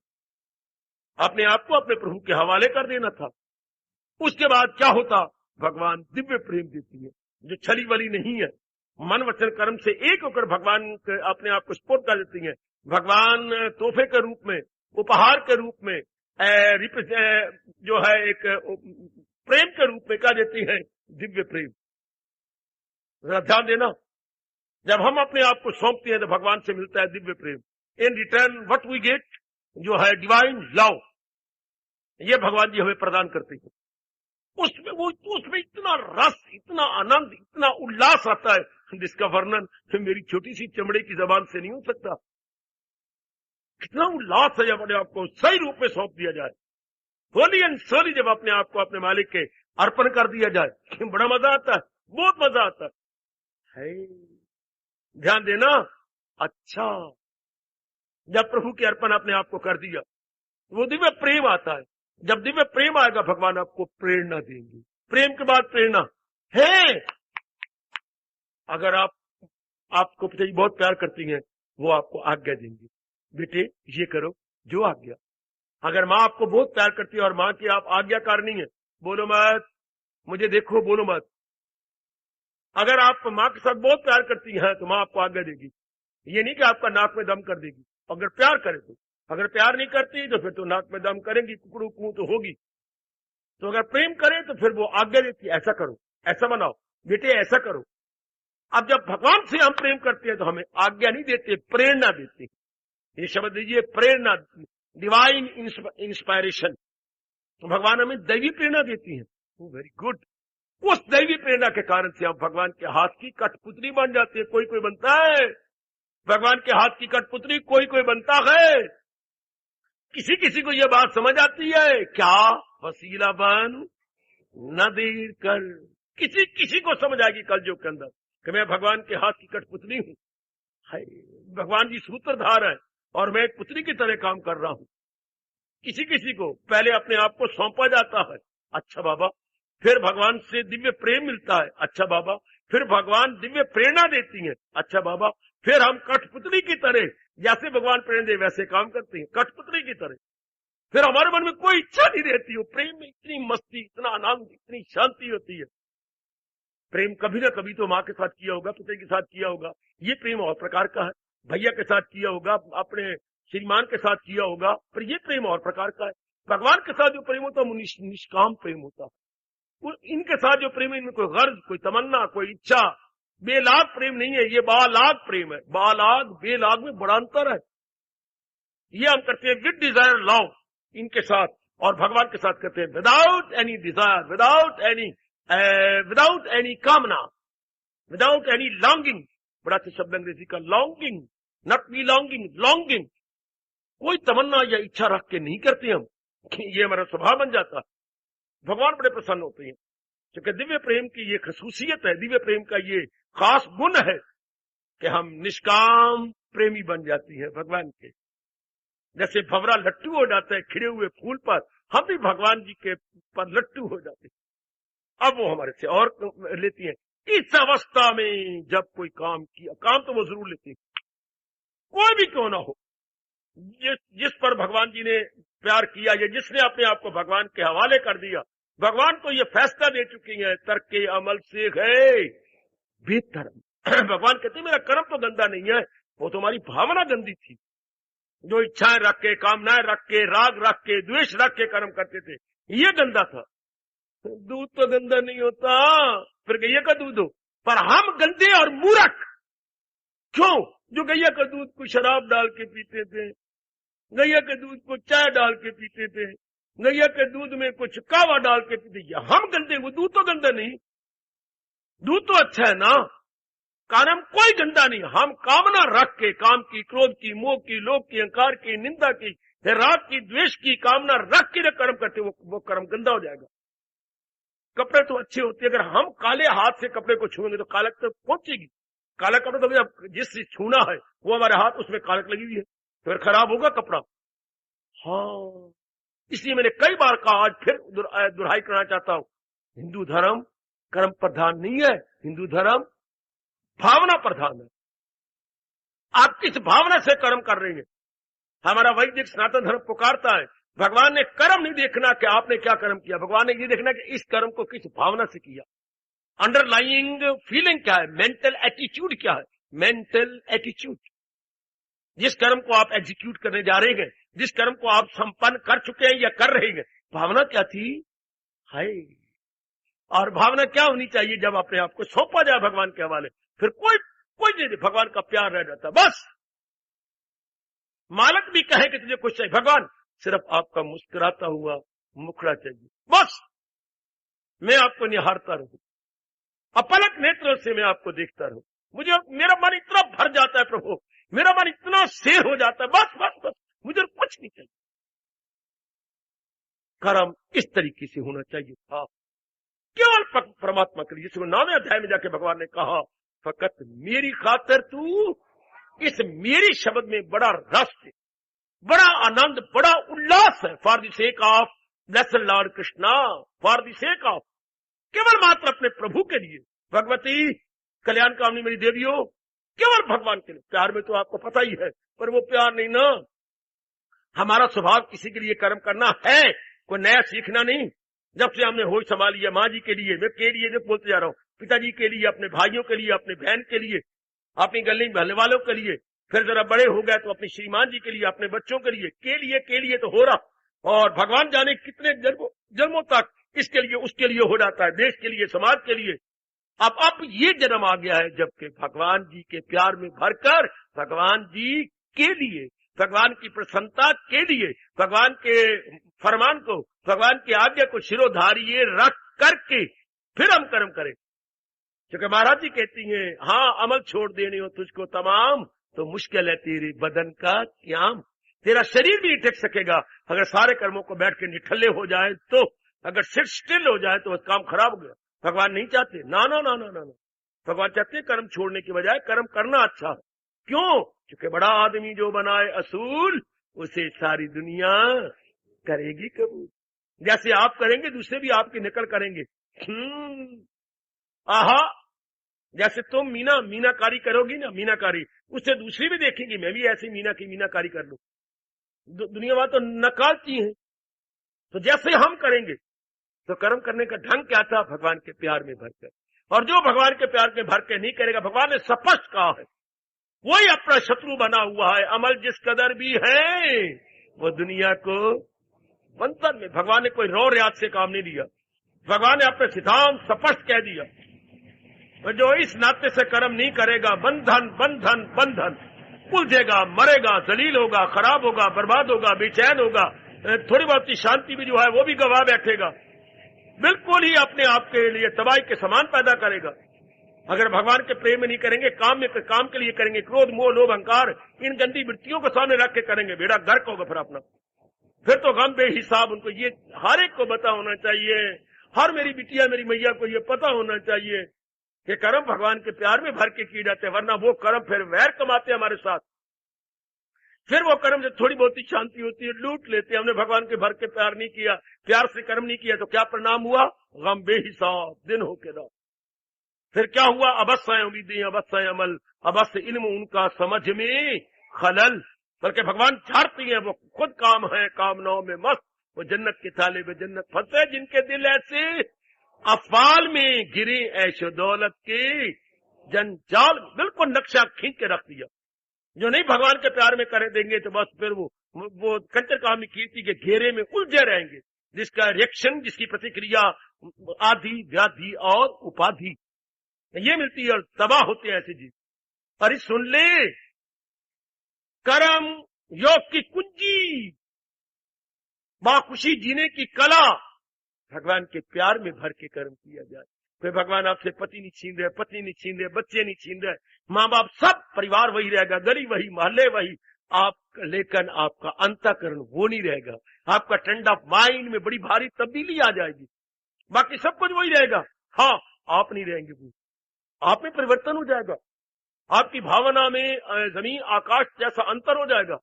अपने आप को अपने प्रभु के हवाले कर देना था। उसके बाद क्या होता? भगवान दिव्य प्रेम देती है, जो छली वली नहीं है, मन वचन कर्म से एक होकर भगवान अपने आप को स्पोर्ट कर देती है। भगवान तोहफे के रूप में, उपहार के रूप में, जो है एक प्रेम के रूप में क्या देती है? दिव्य प्रेम। ध्यान देना, जब हम अपने आप को सौंपते हैं तो भगवान से मिलता है दिव्य प्रेम। In return what we get, जो है डिवाइन लव, ये भगवान जी हमें प्रदान करते हैं। उसमें इतना रस, इतना आनंद, इतना उल्लास आता है, जिसका वर्णन मेरी छोटी सी चमड़े की जबान से नहीं हो सकता। कितना उल्लास है जब अपने आप को सही रूप में सौंप दिया जाए, होली एंड सोली, जब अपने आप को अपने मालिक के अर्पण कर दिया जाए, बड़ा मजा आता है, बहुत मजा आता है। ध्यान देना, अच्छा, जब प्रभु के अर्पण अपने आप को कर दिया, वो दिव्य प्रेम आता है। जब दिव्य प्रेम आएगा, भगवान आपको प्रेरणा देंगे। प्रेम के बाद प्रेरणा है। अगर आपको पिताजी बहुत प्यार करती हैं, वो आपको आज्ञा देंगे, बेटे ये करो जो आज्ञा। अगर माँ आपको बहुत प्यार करती है और माँ की आप आज्ञाकार नहीं है, बोलो मत, मुझे देखो, बोलो मत। अगर आप माँ के साथ बहुत प्यार करती हैं तो माँ आपको आज्ञा देगी। ये नहीं कि आपका नाक में दम कर देगी, अगर प्यार करे तो। अगर प्यार नहीं करती तो फिर तो नाक में दम करेंगी, कुकड़ू कू तो होगी। तो अगर प्रेम करे तो फिर वो आज्ञा देती है, ऐसा करो, ऐसा बनाओ, बेटे ऐसा करो। अब जब भगवान से हम प्रेम करते हैं तो हमें आज्ञा नहीं देते, प्रेरणा देते। ये शब्द दीजिए, प्रेरणा, डिवाइन इंस्पायरेशन। तो भगवान हमें दैवी प्रेरणा देती है। Very good. उस दैवी प्रेरणा के कारण से हम भगवान के हाथ की कठपुतली बन जाते हैं। कोई कोई बनता है भगवान के हाथ की कठपुतली, कोई कोई बनता है। किसी किसी को यह बात समझ आती है, क्या वसीला बन न देर कर। किसी किसी को समझ आएगी कलयुग के अंदर कि मैं भगवान के हाथ की कठपुतली हूं। भगवान जी सूत्रधार है और मैं एक पुतली की तरह काम कर रहा हूं। किसी किसी को पहले अपने आप को सौंपा जाता है, अच्छा बाबा, फिर भगवान से दिव्य प्रेम मिलता है, अच्छा बाबा, फिर भगवान दिव्य प्रेरणा देती है, अच्छा बाबा, फिर हम कठपुतली की तरह, जैसे भगवान प्रेरणा दे वैसे काम करते हैं, कठपुतली की तरह। फिर हमारे मन में कोई इच्छा नहीं रहती हो। प्रेम में इतनी मस्ती, इतना आनंद, इतनी शांति होती है। प्रेम कभी ना कभी तो माँ के साथ किया होगा, पिता के साथ किया होगा, ये प्रेम और प्रकार का है। भैया के साथ किया होगा, अपने श्रीमान के साथ किया होगा, पर ये प्रेम और प्रकार का है। भगवान के साथ जो प्रेम होता है वो निष्काम प्रेम होता है। इनके साथ जो प्रेम है, इनमें कोई गर्ज, कोई तमन्ना, कोई इच्छा, बेलाग प्रेम नहीं है, ये बालाग प्रेम है। बालाग बेलाग में बड़ा अंतर है। ये हम करते हैं विद डिजायर लव, इनके साथ और भगवान के साथ कहते हैं without any desire, without any कामना, विदाउट एनी लॉन्गिंग। बड़ा अच्छा शब्द अंग्रेजी का longing, not be longing, longing. कोई तमन्ना या इच्छा रख के नहीं करते हम, ये हमारा स्वभाव बन जाता है। भगवान बड़े प्रसन्न होते हैं, क्योंकि दिव्य प्रेम की ये खसूसियत है, दिव्य प्रेम का ये खास गुण है कि हम निष्काम प्रेमी बन जाती है भगवान के। जैसे भंवरा लट्टू हो जाता है खिड़े हुए फूल पर, हम भी भगवान जी के पर लट्टू हो जाते हैं। अब वो हमारे से और लेती है। इस अवस्था में जब कोई काम किया, काम तो वो जरूर लेती है, कोई भी क्यों ना हो, जिस पर भगवान जी ने प्यार किया या जिसने अपने आप को भगवान के हवाले कर दिया, भगवान तो ये फैसला दे चुकी है, तर्क के अमल से है बेधर्म। भगवान कहते मेरा कर्म तो गंदा नहीं है, वो तुम्हारी भावना गंदी थी। जो इच्छाएं रख के, कामनाएं रख के, राग रख के, द्वेष रख के कर्म करते थे, ये गंदा था। दूध तो गंदा नहीं होता, फिर गैया का दूध हो, पर हम गंदे और मूर्ख क्यों? जो गैया का दूध को शराब डाल के पीते थे, गैया के दूध को चाय डाल के पीते थे, गैया के दूध में कुछ कावा डाल के पीते, हम गंदे, वो दूध तो गंदा नहीं, दूध तो अच्छा है ना। कर्म कोई गंदा नहीं, हम कामना रख के, काम की, क्रोध की, मोह की, लोभ की, अहंकार की, निंदा की, राग की, द्वेष की कामना रख के कर्म करते, वो कर्म गंदा हो जाएगा। कपड़े तो अच्छे होते हैं, अगर हम काले हाथ से कपड़े को छूएंगे तो कालक तो पहुंचेगी। काला कपड़ा तो जिससे छूना है वो हमारे हाथ, उसमें कालक लगी हुई है, तो फिर खराब होगा कपड़ा। हाँ, इसलिए मैंने कई बार कहा, आज फिर दुहराई करना चाहता हूं, हिंदू धर्म कर्म प्रधान नहीं है, हिंदू धर्म भावना प्रधान है। आप किस भावना से कर्म कर रहे हैं? हमारा वैदिक सनातन धर्म पुकारता है, भगवान ने कर्म नहीं देखना कि आपने क्या कर्म किया, भगवान ने ये देखना कि इस कर्म को किस भावना से किया। अंडरलाइंग फीलिंग क्या है, मेंटल एटीट्यूड क्या है, मेंटल एटीट्यूड। जिस कर्म को आप एग्जीक्यूट करने जा रहे हैं, जिस कर्म को आप संपन्न कर चुके हैं या कर रहे हैं, भावना क्या थी? हाय। और भावना क्या होनी चाहिए? जब अपने आप को सौंपा जाए भगवान के हवाले, फिर कोई नहीं, भगवान का प्यार रह जाता। बस मालक भी कहे कि तुझे कुछ चाहिए, भगवान सिर्फ आपका मुस्कुराता हुआ मुखड़ा चाहिए, बस मैं आपको निहारता रहूं, अपलक नेत्रों से मैं आपको देखता रहूं, मुझे मेरा मन इतना भर जाता है प्रभु, मेरा मन इतना शेर हो जाता है, बस बस बस मुझे कुछ नहीं चाहिए। कर्म इस तरीके से होना चाहिए था, केवल परमात्मा के लिए। जिसको 9वें अध्याय में जाके भगवान ने कहा, फकत मेरी खातिर तू, इस मेरी शब्द में बड़ा रस है, बड़ा आनंद, बड़ा उल्लास है। For the sake of blessed Lord Krishna, for the sake of, केवल मात्र अपने प्रभु के लिए। भगवती कल्याण कामनी मेरी देवियों, केवल भगवान के लिए। प्यार में तो आपको पता ही है, पर वो प्यार नहीं ना। हमारा स्वभाव किसी के लिए कर्म करना है, कोई नया सीखना नहीं। जब से हमने होश संभाली है, माँ जी के लिए, मैं के लिए जो बोलते जा रहा हूँ, पिताजी के लिए, अपने भाइयों के लिए, अपने बहन के लिए, अपनी गली महल्ले वालों के लिए, फिर जरा बड़े हो गए तो अपनी श्रीमान जी के लिए, अपने बच्चों के लिए तो हो रहा। और भगवान जाने कितने जन्मों तक इसके लिए उसके लिए हो जाता है, देश के लिए, समाज के लिए। अब ये जन्म आ गया है जबकि भगवान जी के प्यार में भरकर, भगवान जी के लिए, भगवान की प्रसन्नता के लिए, भगवान के फरमान को, भगवान की आज्ञा को शिरोधार्य रख करके फिर हम कर्म करें। क्योंकि महाराज जी कहती हैं, हाँ अमल छोड़ देने हो तुझको तमाम, तो मुश्किल है तेरे बदन का क्याम। तेरा शरीर भी नहीं टिक सकेगा अगर सारे कर्मों को बैठ के निठल्ले हो जाए, तो अगर सिर स्टिल हो जाए तो काम खराब हो गया। भगवान नहीं चाहते, ना ना ना ना ना ना, भगवान चाहते हैं कर्म छोड़ने की बजाय कर्म करना अच्छा है। क्यों? क्योंकि बड़ा आदमी जो बनाए असूल, उसे सारी दुनिया करेगी कबूल। जैसे आप करेंगे दूसरे भी आपकी नकल करेंगे। आहा, जैसे तुम मीनाकारी करोगी ना, मीनाकारी, उससे दूसरी भी देखेंगी, मैं भी ऐसी मीनाकारी कर लूं। दुनिया वाले तो नकालती है। तो जैसे हम करेंगे तो कर्म करने का ढंग क्या था? भगवान के प्यार में भरकर। और जो भगवान के प्यार में भर के नहीं करेगा, भगवान ने स्पष्ट कहा है, वही अपना शत्रु बना हुआ है। अमल जिस कदर भी है वो दुनिया को बंधन में। भगवान ने कोई रो रियाज से काम नहीं लिया, भगवान ने अपने सिद्धांत स्पष्ट कह दिया। और जो इस नाते से कर्म नहीं करेगा, बंधन बंधन बंधन, उलझेगा, मरेगा, जलील होगा, खराब होगा, बर्बाद होगा, बेचैन होगा, थोड़ी बहुत शांति भी जो है वो भी गवा बैठेगा, बिल्कुल ही अपने आप के लिए तबाही के समान पैदा करेगा। अगर भगवान के प्रेम में नहीं करेंगे, काम के लिए करेंगे, क्रोध मोह लोभ अहंकार इन गंदी वृत्तियों को सामने रख के करेंगे, बेड़ा गर्क होगा फिर अपना। फिर तो गम बेहिसाब। उनको ये हर एक को पता होना चाहिए, हर मेरी बिटिया मेरी मैया को ये पता होना चाहिए कि कर्म भगवान के प्यार में भर के किए जाते हैं, वरना वो कर्म फिर वैर कमाते हैं हमारे साथ। फिर वो कर्म जब थोड़ी बहुत ही शांति होती है लूट लेते हैं। हमने भगवान के भर के प्यार नहीं किया, प्यार से कर्म नहीं किया, तो क्या परिणाम हुआ? गम बेहिसाब दिन होके रात। फिर क्या हुआ? अवश्य उम्मीदें, अवश्य अमल, अवश्य इल्म उनका समझ में खलल। बल्कि भगवान चाहते हैं, वो खुद काम है, कामनाओं में मस्त, वो जन्नत के ताले में जन्नत फंसे जिनके दिल ऐसे अफाल में गिरे ऐशो दौलत के जंजाल। बिल्कुल नक्शा खींच के रख दिया। जो नहीं भगवान के प्यार में करे देंगे तो बस फिर वो कंचर कामी कीर्ति के घेरे में उलझे रहेंगे, जिसका रिएक्शन, जिसकी प्रतिक्रिया आदि व्याधि और उपाधि ये मिलती है और तबाह होते हैं ऐसे जीव। अरे सुन ले, कर्म योग की कुंजी, बाखुशी जीने की कला भगवान के प्यार में भर के कर्म किया जाए। फिर भगवान आपसे पति नहीं छीन रहे, पत्नी नहीं छीन रहे, बच्चे नहीं छीन रहे, माँ बाप सब परिवार वही रहेगा, गली वही, मोहल्ले वही, आप लेकिन आपका अंतःकरण वो नहीं रहेगा। आपका ट्रेंड ऑफ माइंड में बड़ी भारी तब्दीली आ जाएगी, बाकी सब कुछ वही रहेगा। हाँ, आप नहीं रहेंगे, वो आप में परिवर्तन हो जाएगा। आपकी भावना में जमीन आकाश जैसा अंतर हो जाएगा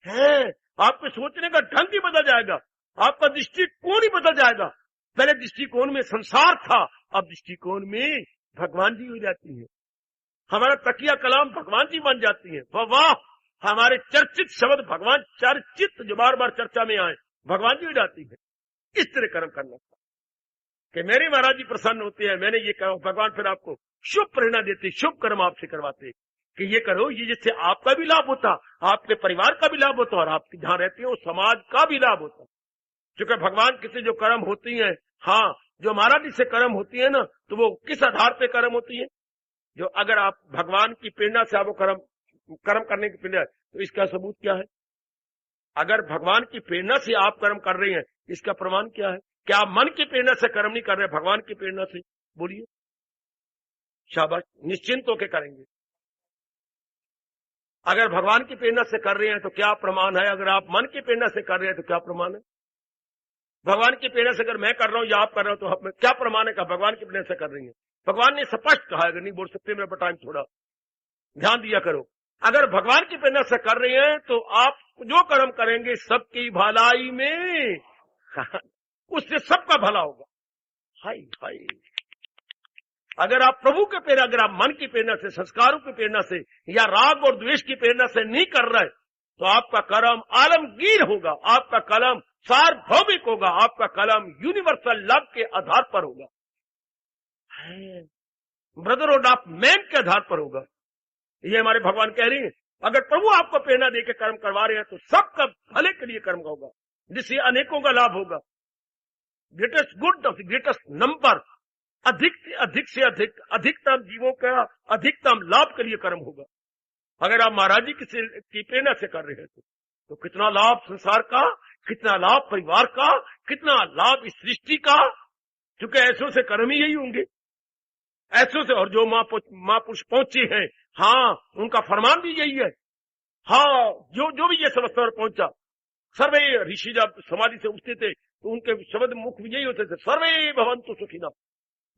है। आपके सोचने का ढंग ही बदल जाएगा, आपका दृष्टिकोण ही बदल जाएगा। पहले दृष्टिकोण में संसार था, अब दृष्टिकोण में भगवान जी हो जाती है। हमारा तकिया कलाम भगवान जी बन जाती है। वाह, हमारे चर्चित शब्द भगवान, चर्चित जो बार बार चर्चा में आए, भगवान जी हो जाती है। इस तरह कर्म करना कि मेरे महाराज जी प्रसन्न होते हैं, मैंने ये कहा, भगवान फिर आपको शुभ प्रेरणा देते, शुभ कर्म आपसे करवाते कि ये करो, ये जिससे आपका भी लाभ होता, आपके परिवार का भी लाभ होता और आप जहां रहते हो समाज का भी लाभ होता। क्योंकि भगवान किसी जो कर्म होती है, हाँ, जो महाराज जी से कर्म होती है ना, तो वो किस आधार पे कर्म होती है? जो अगर आप भगवान की प्रेरणा से आप कर्म करने की प्रेरणा, तो इसका सबूत क्या है? अगर भगवान की प्रेरणा से आप कर्म कर रहे हैं, इसका प्रमाण क्या है? क्या आप मन की प्रेरणा से कर्म नहीं कर रहे, भगवान की प्रेरणा से? बोलिए। शाबाश, निश्चिंत होकर करेंगे। अगर भगवान की प्रेरणा से कर रहे हैं तो क्या प्रमाण है? अगर आप मन की प्रेरणा से कर रहे हैं तो क्या प्रमाण है? भगवान की प्रेरणा से अगर मैं कर रहा हूं या आप कर रहे हो तो क्या प्रमाण है कि भगवान की प्रेरणा से कर रही है? भगवान ने स्पष्ट कहा, अगर नहीं बोल सकते मेरा टाइम थोड़ा ध्यान दिया करो। अगर भगवान की प्रेरणा से कर रहे हैं तो आप जो कर्म करेंगे सबकी भलाई में उससे सबका भला होगा। हाय हाय, अगर आप प्रभु के प्रेरणा, अगर आप मन की प्रेरणा से, संस्कारों की प्रेरणा से या राग और द्वेष की प्रेरणा से नहीं कर रहे तो आपका कर्म आलमगीर होगा, आपका कलम सार्वभौमिक होगा, आपका कलम यूनिवर्सल लव के आधार पर होगा, ब्रदरहुड ऑफ मैन के आधार पर होगा। ये हमारे भगवान कह रही है। अगर प्रभु आपको प्रेरणा देकर कर्म करवा रहे हैं तो सबका भले के लिए कर्म होगा, जिससे अनेकों का लाभ होगा। Greatest good of the greatest number, अधिक से अधिकतम जीवों का अधिकतम लाभ के लिए कर्म होगा। अगर आप महाराज जी की प्रेरणा से कर रहे हैं तो कितना लाभ संसार का, कितना लाभ परिवार का, कितना लाभ इस सृष्टि का। क्योंकि ऐसों से कर्म ही यही होंगे, ऐसों से। और जो महापुरुष पहुंचे हैं, हाँ, उनका फरमान भी यही है। हाँ, जो भी ये समझता और पहुंचा, सर्वे ऋषि जब समाधि से उठते थे तो उनके शब्द मुख भी यही होते थे, सर्वे भवन्तु सुखिनः।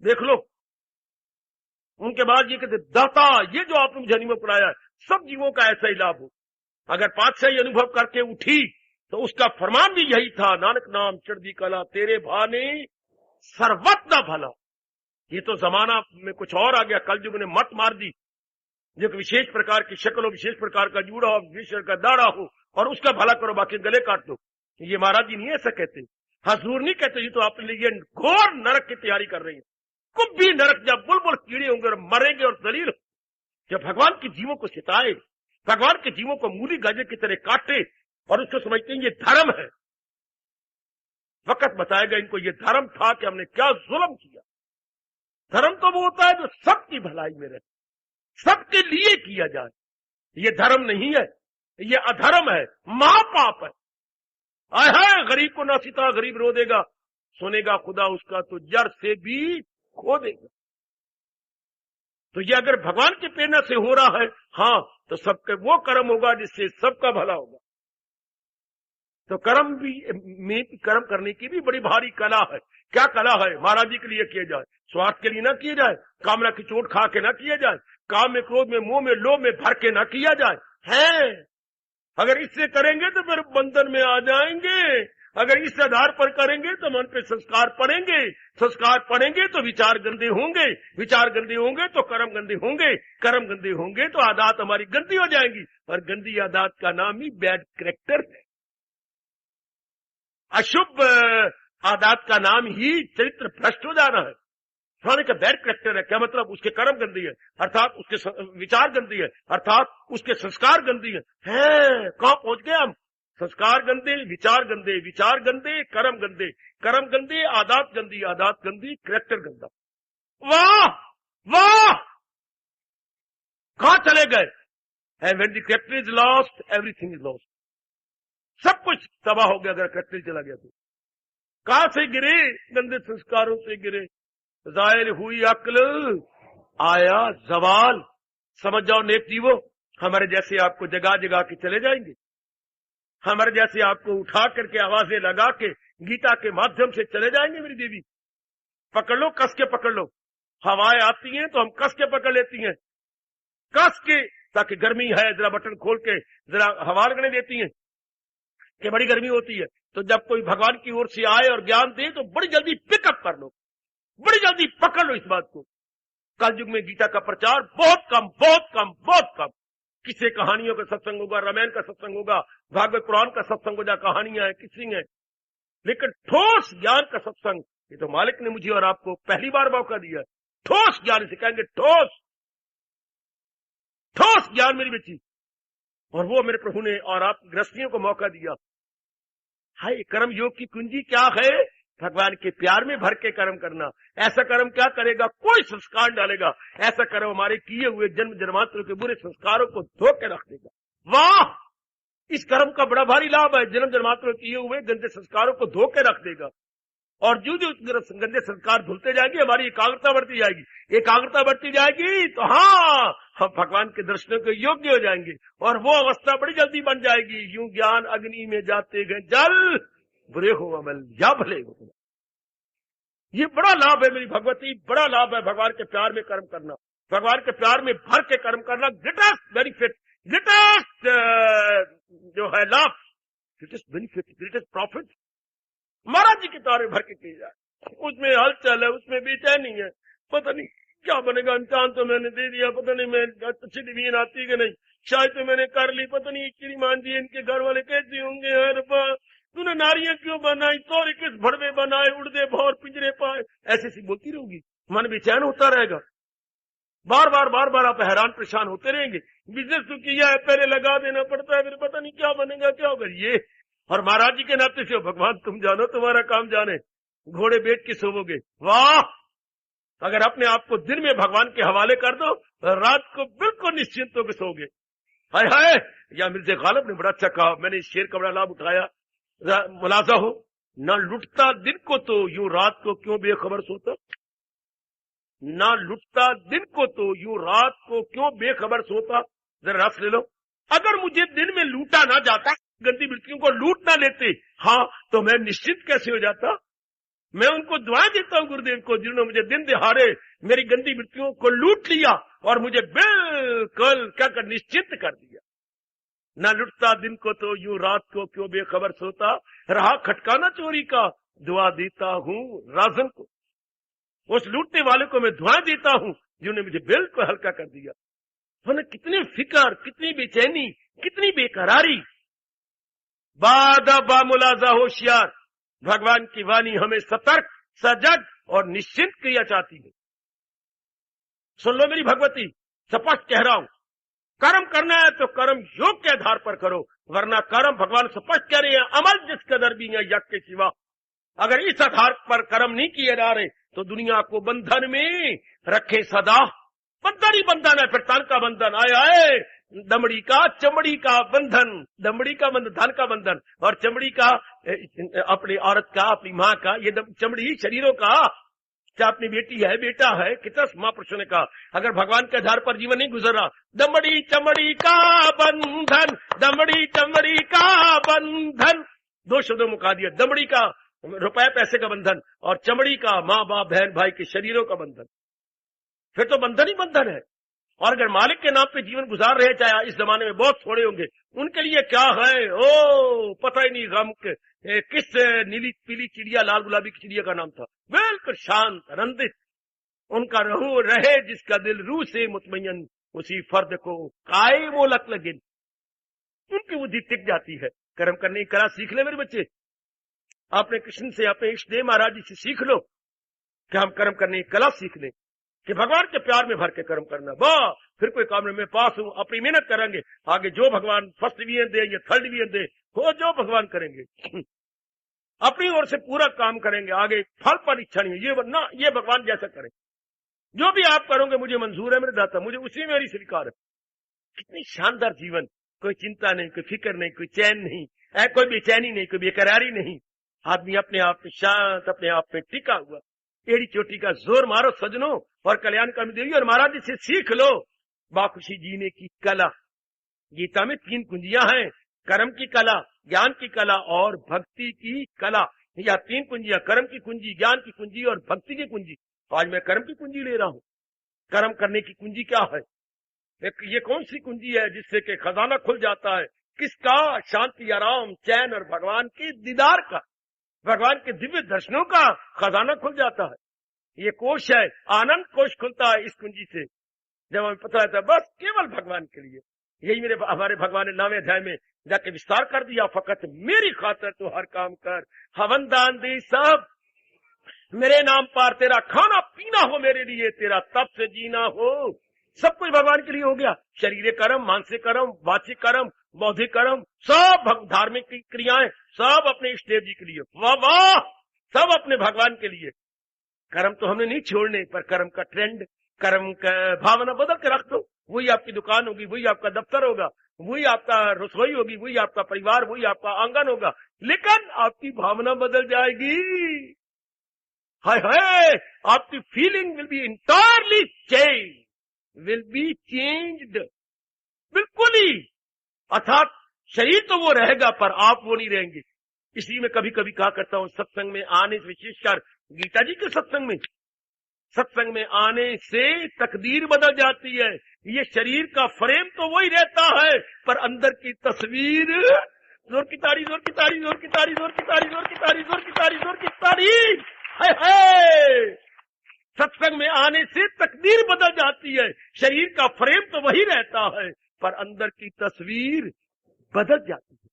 देख लो, उनके बाद ये कहते, दाता, ये जो आपने मुझे अनुभव कराया, सब जीवों का ऐसा ही लाभ हो। अगर पातशाही अनुभव करके उठी तो उसका फरमान भी यही था, नानक नाम चढ़दी कला, तेरे भाने सर्वत्र भला। ये तो जमाना में कुछ और आ गया, कलयुग ने मत मार दी, जो विशेष प्रकार की शक्ल हो, विशेष प्रकार का जूड़ा हो, विशेष का दाढ़ा हो और उसका भला करो, बाकी गले काट दो। ये महाराज जी नहीं ऐसा कहते, हजूर नहीं कहते। ये तो अपने लिए घोर नरक की तैयारी कर रही है। कुछ भी नरक, जब बुलबुल कीड़े होंगे और मरेंगे और दलील, जब भगवान के जीवों को सिताए, भगवान के जीवों को मूली गाजर की तरह काटे और उसको समझते हैं ये धर्म है। वक्त बताएगा इनको ये धर्म था कि हमने क्या जुल्म किया। धर्म तो वो होता है जो सबकी भलाई में रहे, सबके लिए किया जाए। ये धर्म नहीं है, ये अधर्म है, महापाप है। आय हाय, गरीब को ना सीता, गरीब रो देगा, सुनेगा खुदा उसका तो जड़ से भी खो देगा। तो ये अगर भगवान की प्रेरणा से हो रहा है, हाँ, तो सबके वो कर्म होगा जिससे सबका भला होगा। तो कर्म करने की भी बड़ी भारी कला है। क्या कला है? महाराज जी के लिए किया जाए, स्वार्थ के लिए ना किया जाए, कामना की चोट खा के ना किया जाए, काम में, क्रोध में, मोह में, लोभ में भर के ना किया जाए है। अगर इससे करेंगे तो फिर बंधन में आ जाएंगे। अगर इस आधार पर करेंगे तो मन पे संस्कार पड़ेंगे, संस्कार पड़ेंगे तो विचार गंदे होंगे, विचार गंदे होंगे तो कर्म गंदे होंगे, कर्म गंदे होंगे तो आदत हमारी गंदी हो जाएंगी, और गंदी आदत का नाम ही बैड कैरेक्टर है। अशुभ आदत का नाम ही चरित्र भ्रष्ट हो जाना है। फलाने का बैड कैरेक्टर है, क्या मतलब? उसके कर्म गंदी है, अर्थात उसके विचार गंदी है, अर्थात उसके संस्कार गंदी है। कहां पहुंच गए हम? संस्कार गंदे, विचार गंदे, विचार गंदे, कर्म गंदे, कर्म गंदे, आदत गंदी, आदत गंदी, कैरेक्टर गंदा। वाह वाह, कहां चले गए? And when the character is lost, everything is lost. सब कुछ तबाह हो गया अगर कैरेक्टर चला गया तो। कहां से गिरे? गंदे संस्कारों से गिरे। जाहिर हुई अक्ल, आया जवाल। समझ जाओ नेक जीवो, हमारे जैसे आपको जगा जगा के चले जाएंगे, हमारे जैसे आपको उठा करके आवाजें लगा के गीता के माध्यम से चले जाएंगे। मेरी देवी, पकड़ लो, कस के पकड़ लो। हवाएं आती हैं तो हम कस के पकड़ लेती हैं, कस के, ताकि गर्मी है, जरा बटन खोल के जरा हवा लगने देती हैं कि बड़ी गर्मी होती है। तो जब कोई भगवान की ओर से आए और ज्ञान दे तो बड़ी जल्दी पिकअप कर लो, बड़ी जल्दी पकड़ लो इस बात को। कल युग में गीता का प्रचार बहुत कम, बहुत कम, बहुत कम। किसी कहानियों का सत्संग होगा, रामायण का सत्संग होगा, भागवत पुराण का सत्संग होगा, कहानियां हैं, किसी है, लेकिन ठोस ज्ञान का सत्संग, ये तो मालिक ने मुझे और आपको पहली बार मौका दिया। ठोस ज्ञान इसे कहेंगे, ठोस ठोस ज्ञान मेरी बेटी, और वो मेरे प्रभु ने और आप गृहस्थियों को मौका दिया। हाय, कर्म योग की कुंजी क्या है? भगवान के प्यार में भर के कर्म करना। ऐसा कर्म क्या करेगा? कोई संस्कार डालेगा। ऐसा कर्म हमारे किए हुए जन्म जन्मांतरों के बुरे संस्कारों को धो के रख देगा। वाह, इस कर्म का बड़ा भारी लाभ है। जन्म जन्मांतरों किए हुए गंदे संस्कारों को धो के रख देगा, और जो जो गंदे संस्कार धुलते जाएंगे, हमारी एकाग्रता बढ़ती जाएगी। एकाग्रता बढ़ती जाएगी तो हाँ, हम भगवान के दर्शनों के योग्य हो जाएंगे, और वो अवस्था बड़ी जल्दी बन जाएगी। यूं ज्ञान अग्नि में जाते गए जल, बुरे हो अमल या भले हो। ये बड़ा लाभ है मेरी भगवती, बड़ा लाभ है भगवान के प्यार में कर्म करना, भगवान के प्यार में भर के कर्म करना। ग्रेटेस्ट बेनिफिट, ग्रेटेस्ट जो है लाभ, ग्रेटेस्ट बेनिफिट, ग्रेटेस्ट प्रॉफिट महाराज जी के प्यार में भर के किया जाए। उसमें हलचल है, उसमें बेचैनी है, पता नहीं क्या बनेगा। इम्तिहान तो मैंने दे दिया, पता नहीं मैं अच्छी डिवीजन आती कि नहीं, शायद तो मैंने कर ली, पता नहीं श्रीमान जी इनके घर वाले कैसे होंगे। यार तूने नारियां क्यों बनाई, तोरे किस भड़वे बनाए, उड़दे भौर पिंजरे पाए, ऐसे सी बोलती रहोगी, मन बेचैन होता रहेगा। बार बार आप हैरान परेशान होते रहेंगे। बिजनेस तो किया है, पहले लगा देना पड़ता है, फिर पता नहीं क्या बनेगा, क्या होगा ये। और महाराज जी के नाते से भगवान तुम जानो, तुम्हारा काम जाने, घोड़े बेच के सोओगे। वाह, अगर अपने आप को दिन में भगवान के हवाले कर दो, रात को बिल्कुल निश्चिंत होकर सोओगे। हाय हाय, या मिर्ज़ा गालिब ने बड़ा अच्छा कहा, मैंने इस शेर का बड़ा लाभ उठाया। मुलाजा हो, ना लुटता दिन को तो यूं रात को क्यों बेखबर सोता, ना लुटता दिन को तो यूं रात को क्यों बेखबर सोता। जरा रस ले लो। अगर मुझे दिन में लूटा ना जाता, गंदी वृत्तियों को लूट ना लेते, हाँ, तो मैं निश्चित कैसे हो जाता। मैं उनको दुआएं देता हूं गुरुदेव को, जिन्होंने मुझे दिन दिहाड़े मेरी गंदी वृत्तियों को लूट लिया और मुझे बिल्कुल क्या कर निश्चित कर दिया। न लुटता दिन को तो यूं रात को क्यों बेखबर सोता, रहा खटकाना चोरी का, दुआ देता हूं राजन को। उस लूटने वाले को मैं दुआएं देता हूं जिन्होंने मुझे बिल्कुल हल्का कर दिया। तो कितनी फिक्र, कितनी बेचैनी, कितनी बेकरारी। बादा बामुलाजा होशियार, भगवान की वाणी हमें सतर्क, सजग और निश्चिंत किया चाहती है। सुन लो मेरी भगवती, स्पष्ट कह रहा हूं, कर्म करना है तो कर्म योग के आधार पर करो, वरना कर्म भगवान स्पष्ट कह रहे हैं अमल जिस कदर भी है यज्ञ के सिवा। अगर इस आधार पर कर्म नहीं किए जा रहे तो दुनिया को बंधन में रखे सदा। बंधन ही बंधन है, फिर तन का बंधन। आए आए, दमड़ी का चमड़ी का बंधन, दमड़ी का बंधन धन का बंधन, और चमड़ी का अपनी औरत का, अपनी माँ का, ये चमड़ी शरीरों का, चाहे अपनी बेटी है, बेटा है, कितना महापुरुषों ने कहा, अगर भगवान के आधार पर जीवन नहीं गुजर रहा, दमड़ी चमड़ी का बंधन, दमड़ी चमड़ी का बंधन, दो शब्दों में कहा दिया, दमड़ी का रुपए पैसे का बंधन और चमड़ी का माँ बाप बहन भाई के शरीरों का बंधन, फिर तो बंधन ही बंधन है। और अगर मालिक के नाम पे जीवन गुजार रहे, चाहे इस जमाने में बहुत थोड़े होंगे, उनके लिए क्या है, ओ पता ही नहीं गम के किस नीली पीली चिड़िया लाल गुलाबी की चिड़िया का नाम था, बिल्कुल शांत आनंदित, उनका रहू रहे जिसका दिल रूह से मुतमय्यन, उसी फर्द को काय मोलक लगे, उनकी बुद्धि टिक जाती है। कर्म करने की कला सीख ले मेरे बच्चे, आपने कृष्ण से, अपने इष्ट देव महाराज जी से सीख लो कि हम कर्म करने की कला सीख लें, कि भगवान के प्यार में भर के कर्म करना, वाह फिर कोई काम में पास हूं, अपनी मेहनत करेंगे, आगे जो भगवान फर्स्ट डिवीजन दे या थर्ड डिवीजन दे, हो जो भगवान करेंगे, अपनी ओर से पूरा काम करेंगे, आगे फल पर इच्छा नहीं है, ये भगवान जैसा करें, जो भी आप करोगे मुझे मंजूर है मेरे दाता, मुझे उसी में मेरी स्वीकार है। कितनी शानदार जीवन, कोई चिंता नहीं, कोई फिक्र नहीं, कोई चैन नहीं, कोई बेचैनी नहीं, कोई बेकरारी नहीं, आदमी अपने आप में शांत, अपने आप में टिका हुआ। एड़ी चोटी का जोर मारो सजनों और कल्याण कर्म देवी और महाराज जी से सीख लो बाखुशी जीने की कला। गीता में 3 कुंजियां हैं, कर्म की कला, ज्ञान की कला और भक्ति की कला, या 3 कुंजियां, कर्म की कुंजी, ज्ञान की कुंजी और भक्ति की कुंजी। आज मैं कर्म की कुंजी ले रहा हूं। कर्म करने की कुंजी क्या है, ये कौन सी कुंजी है जिससे कि खजाना खुल जाता है, किसका, शांति आराम चैन और भगवान के दीदार का, भगवान के दिव्य दर्शनों का खजाना खुल जाता है। ये कोश है, आनंद कोश खुलता है इस कुंजी से, जब हमें पता है बस केवल भगवान के लिए। यही हमारे भगवान ने 9वें अध्याय में जाके विस्तार कर दिया, फकत मेरी खातिर तो हर काम कर, हवन दान दे सब मेरे नाम पर, तेरा खाना पीना हो मेरे लिए, तेरा तप से जीना हो, सब कुछ भगवान के लिए हो गया। शरीर कर्म, मानसिक कर्म, वाचिक कर्म, बौद्धिक कर्म, सब धार्मिक क्रियाएं सब अपने इष्ट देव जी के लिए, वाह वाह, सब अपने भगवान के लिए। कर्म तो हमने नहीं छोड़ने, पर कर्म का ट्रेंड, कर्म का भावना बदल के रख दो, वही आपकी दुकान होगी, वही आपका दफ्तर होगा, वही आपका रसोई होगी, वही आपका परिवार, वही आपका आंगन होगा, लेकिन आपकी भावना बदल जाएगी। हाय हाय, आपकी feeling will be entirely change, will be changed, बिल्कुल ही। अर्थात शरीर तो वो रहेगा पर आप वो नहीं रहेंगे। इसलिए मैं कभी कभी कहा करता हूं, सत्संग में आने से, विशेषकर गीता जी के सत्संग में आने से तकदीर बदल जाती है। ये शरीर का फ्रेम तो वही रहता है, पर अंदर की तस्वीर, जोर की ताड़ी, जोर की ताड़ी, जोर की ताड़ी, जोर की ताड़ी, जोर की ताड़ी, जोर की ताड़ी, जोर की ताड़ी, हाय हाय। सत्संग में आने से तकदीर बदल जाती है। शरीर का फ्रेम तो वही रहता है, पर अंदर की तस्वीर बदल जाती है।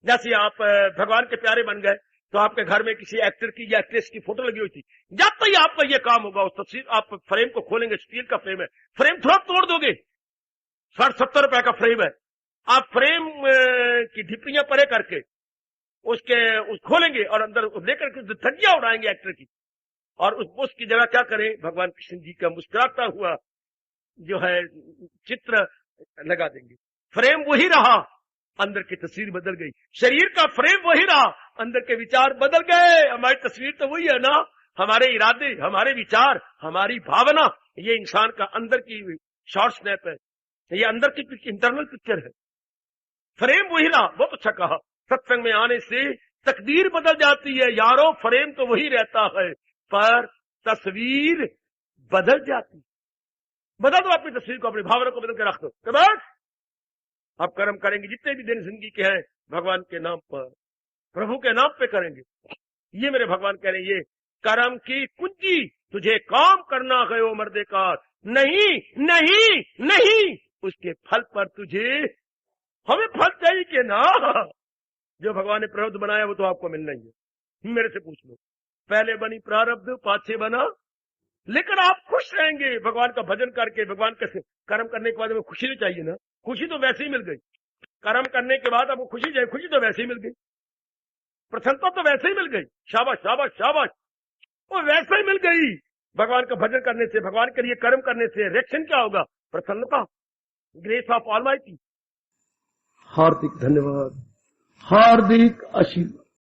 जैसे आप भगवान के प्यारे बन गए, तो आपके घर में किसी एक्टर की या एक्ट्रेस की फोटो लगी हुई थी, जब तक आपका ये काम होगा, उस तस्वीर, आप फ्रेम को खोलेंगे, स्टील का फ्रेम है, फ्रेम थोड़ा तोड़ दोगे, 60-70 रुपए का फ्रेम है, आप फ्रेम की ढिप्पियां परे करके उस खोलेंगे और अंदर लेकर के धज्जियां उड़ाएंगे एक्टर की, और उसकी जगह क्या करें, भगवान कृष्ण जी का मुस्कुराता हुआ जो है चित्र लगा देंगे। फ्रेम वही रहा, अंदर की तस्वीर बदल गई। शरीर का फ्रेम वही रहा, अंदर के विचार बदल गए। हमारी तस्वीर तो वही है ना, हमारे इरादे, हमारे विचार, हमारी भावना, ये इंसान का अंदर की शॉर्ट स्नैप है, ये अंदर की इंटरनल पिक्चर है। फ्रेम वही रहा, बहुत अच्छा कहा। सत्संग में आने से तकदीर बदल जाती है यारो, फ्रेम तो वही रहता है पर तस्वीर बदल जाती। बदल दो अपनी तस्वीर को, अपनी भावना को बदल के रख दो, तो बस आप कर्म करेंगे जितने भी दिन जिंदगी के हैं, भगवान के नाम पर, प्रभु के नाम पे करेंगे। ये मेरे भगवान कह रहे हैं, ये कर्म की कुंजी, तुझे काम करना है ओ मर्देकार, नहीं नहीं नहीं, उसके फल पर तुझे, हमें फल चाहिए कि ना, जो भगवान ने प्रारब्ध बनाया वो तो आपको मिलना ही है। मेरे से पूछ लो, पहले बनी प्रारब्ध, पाछे बना, लेकिन आप खुश रहेंगे भगवान का भजन करके। भगवान के कर्म करने के बाद हमें खुशी तो चाहिए ना, खुशी तो वैसे ही मिल गई। कर्म करने के बाद आपको खुशी चाहिए, खुशी तो वैसे ही मिल गई, प्रसन्नता तो वैसे ही मिल गई, शाबाश शाबाश शाबाश, वो वैसे ही मिल गई। भगवान का भजन करने से, भगवान के लिए कर्म करने से रिएक्शन क्या होगा, प्रसन्नता। Grace of almighty. हार्दिक धन्यवाद, हार्दिक आशीर्वाद।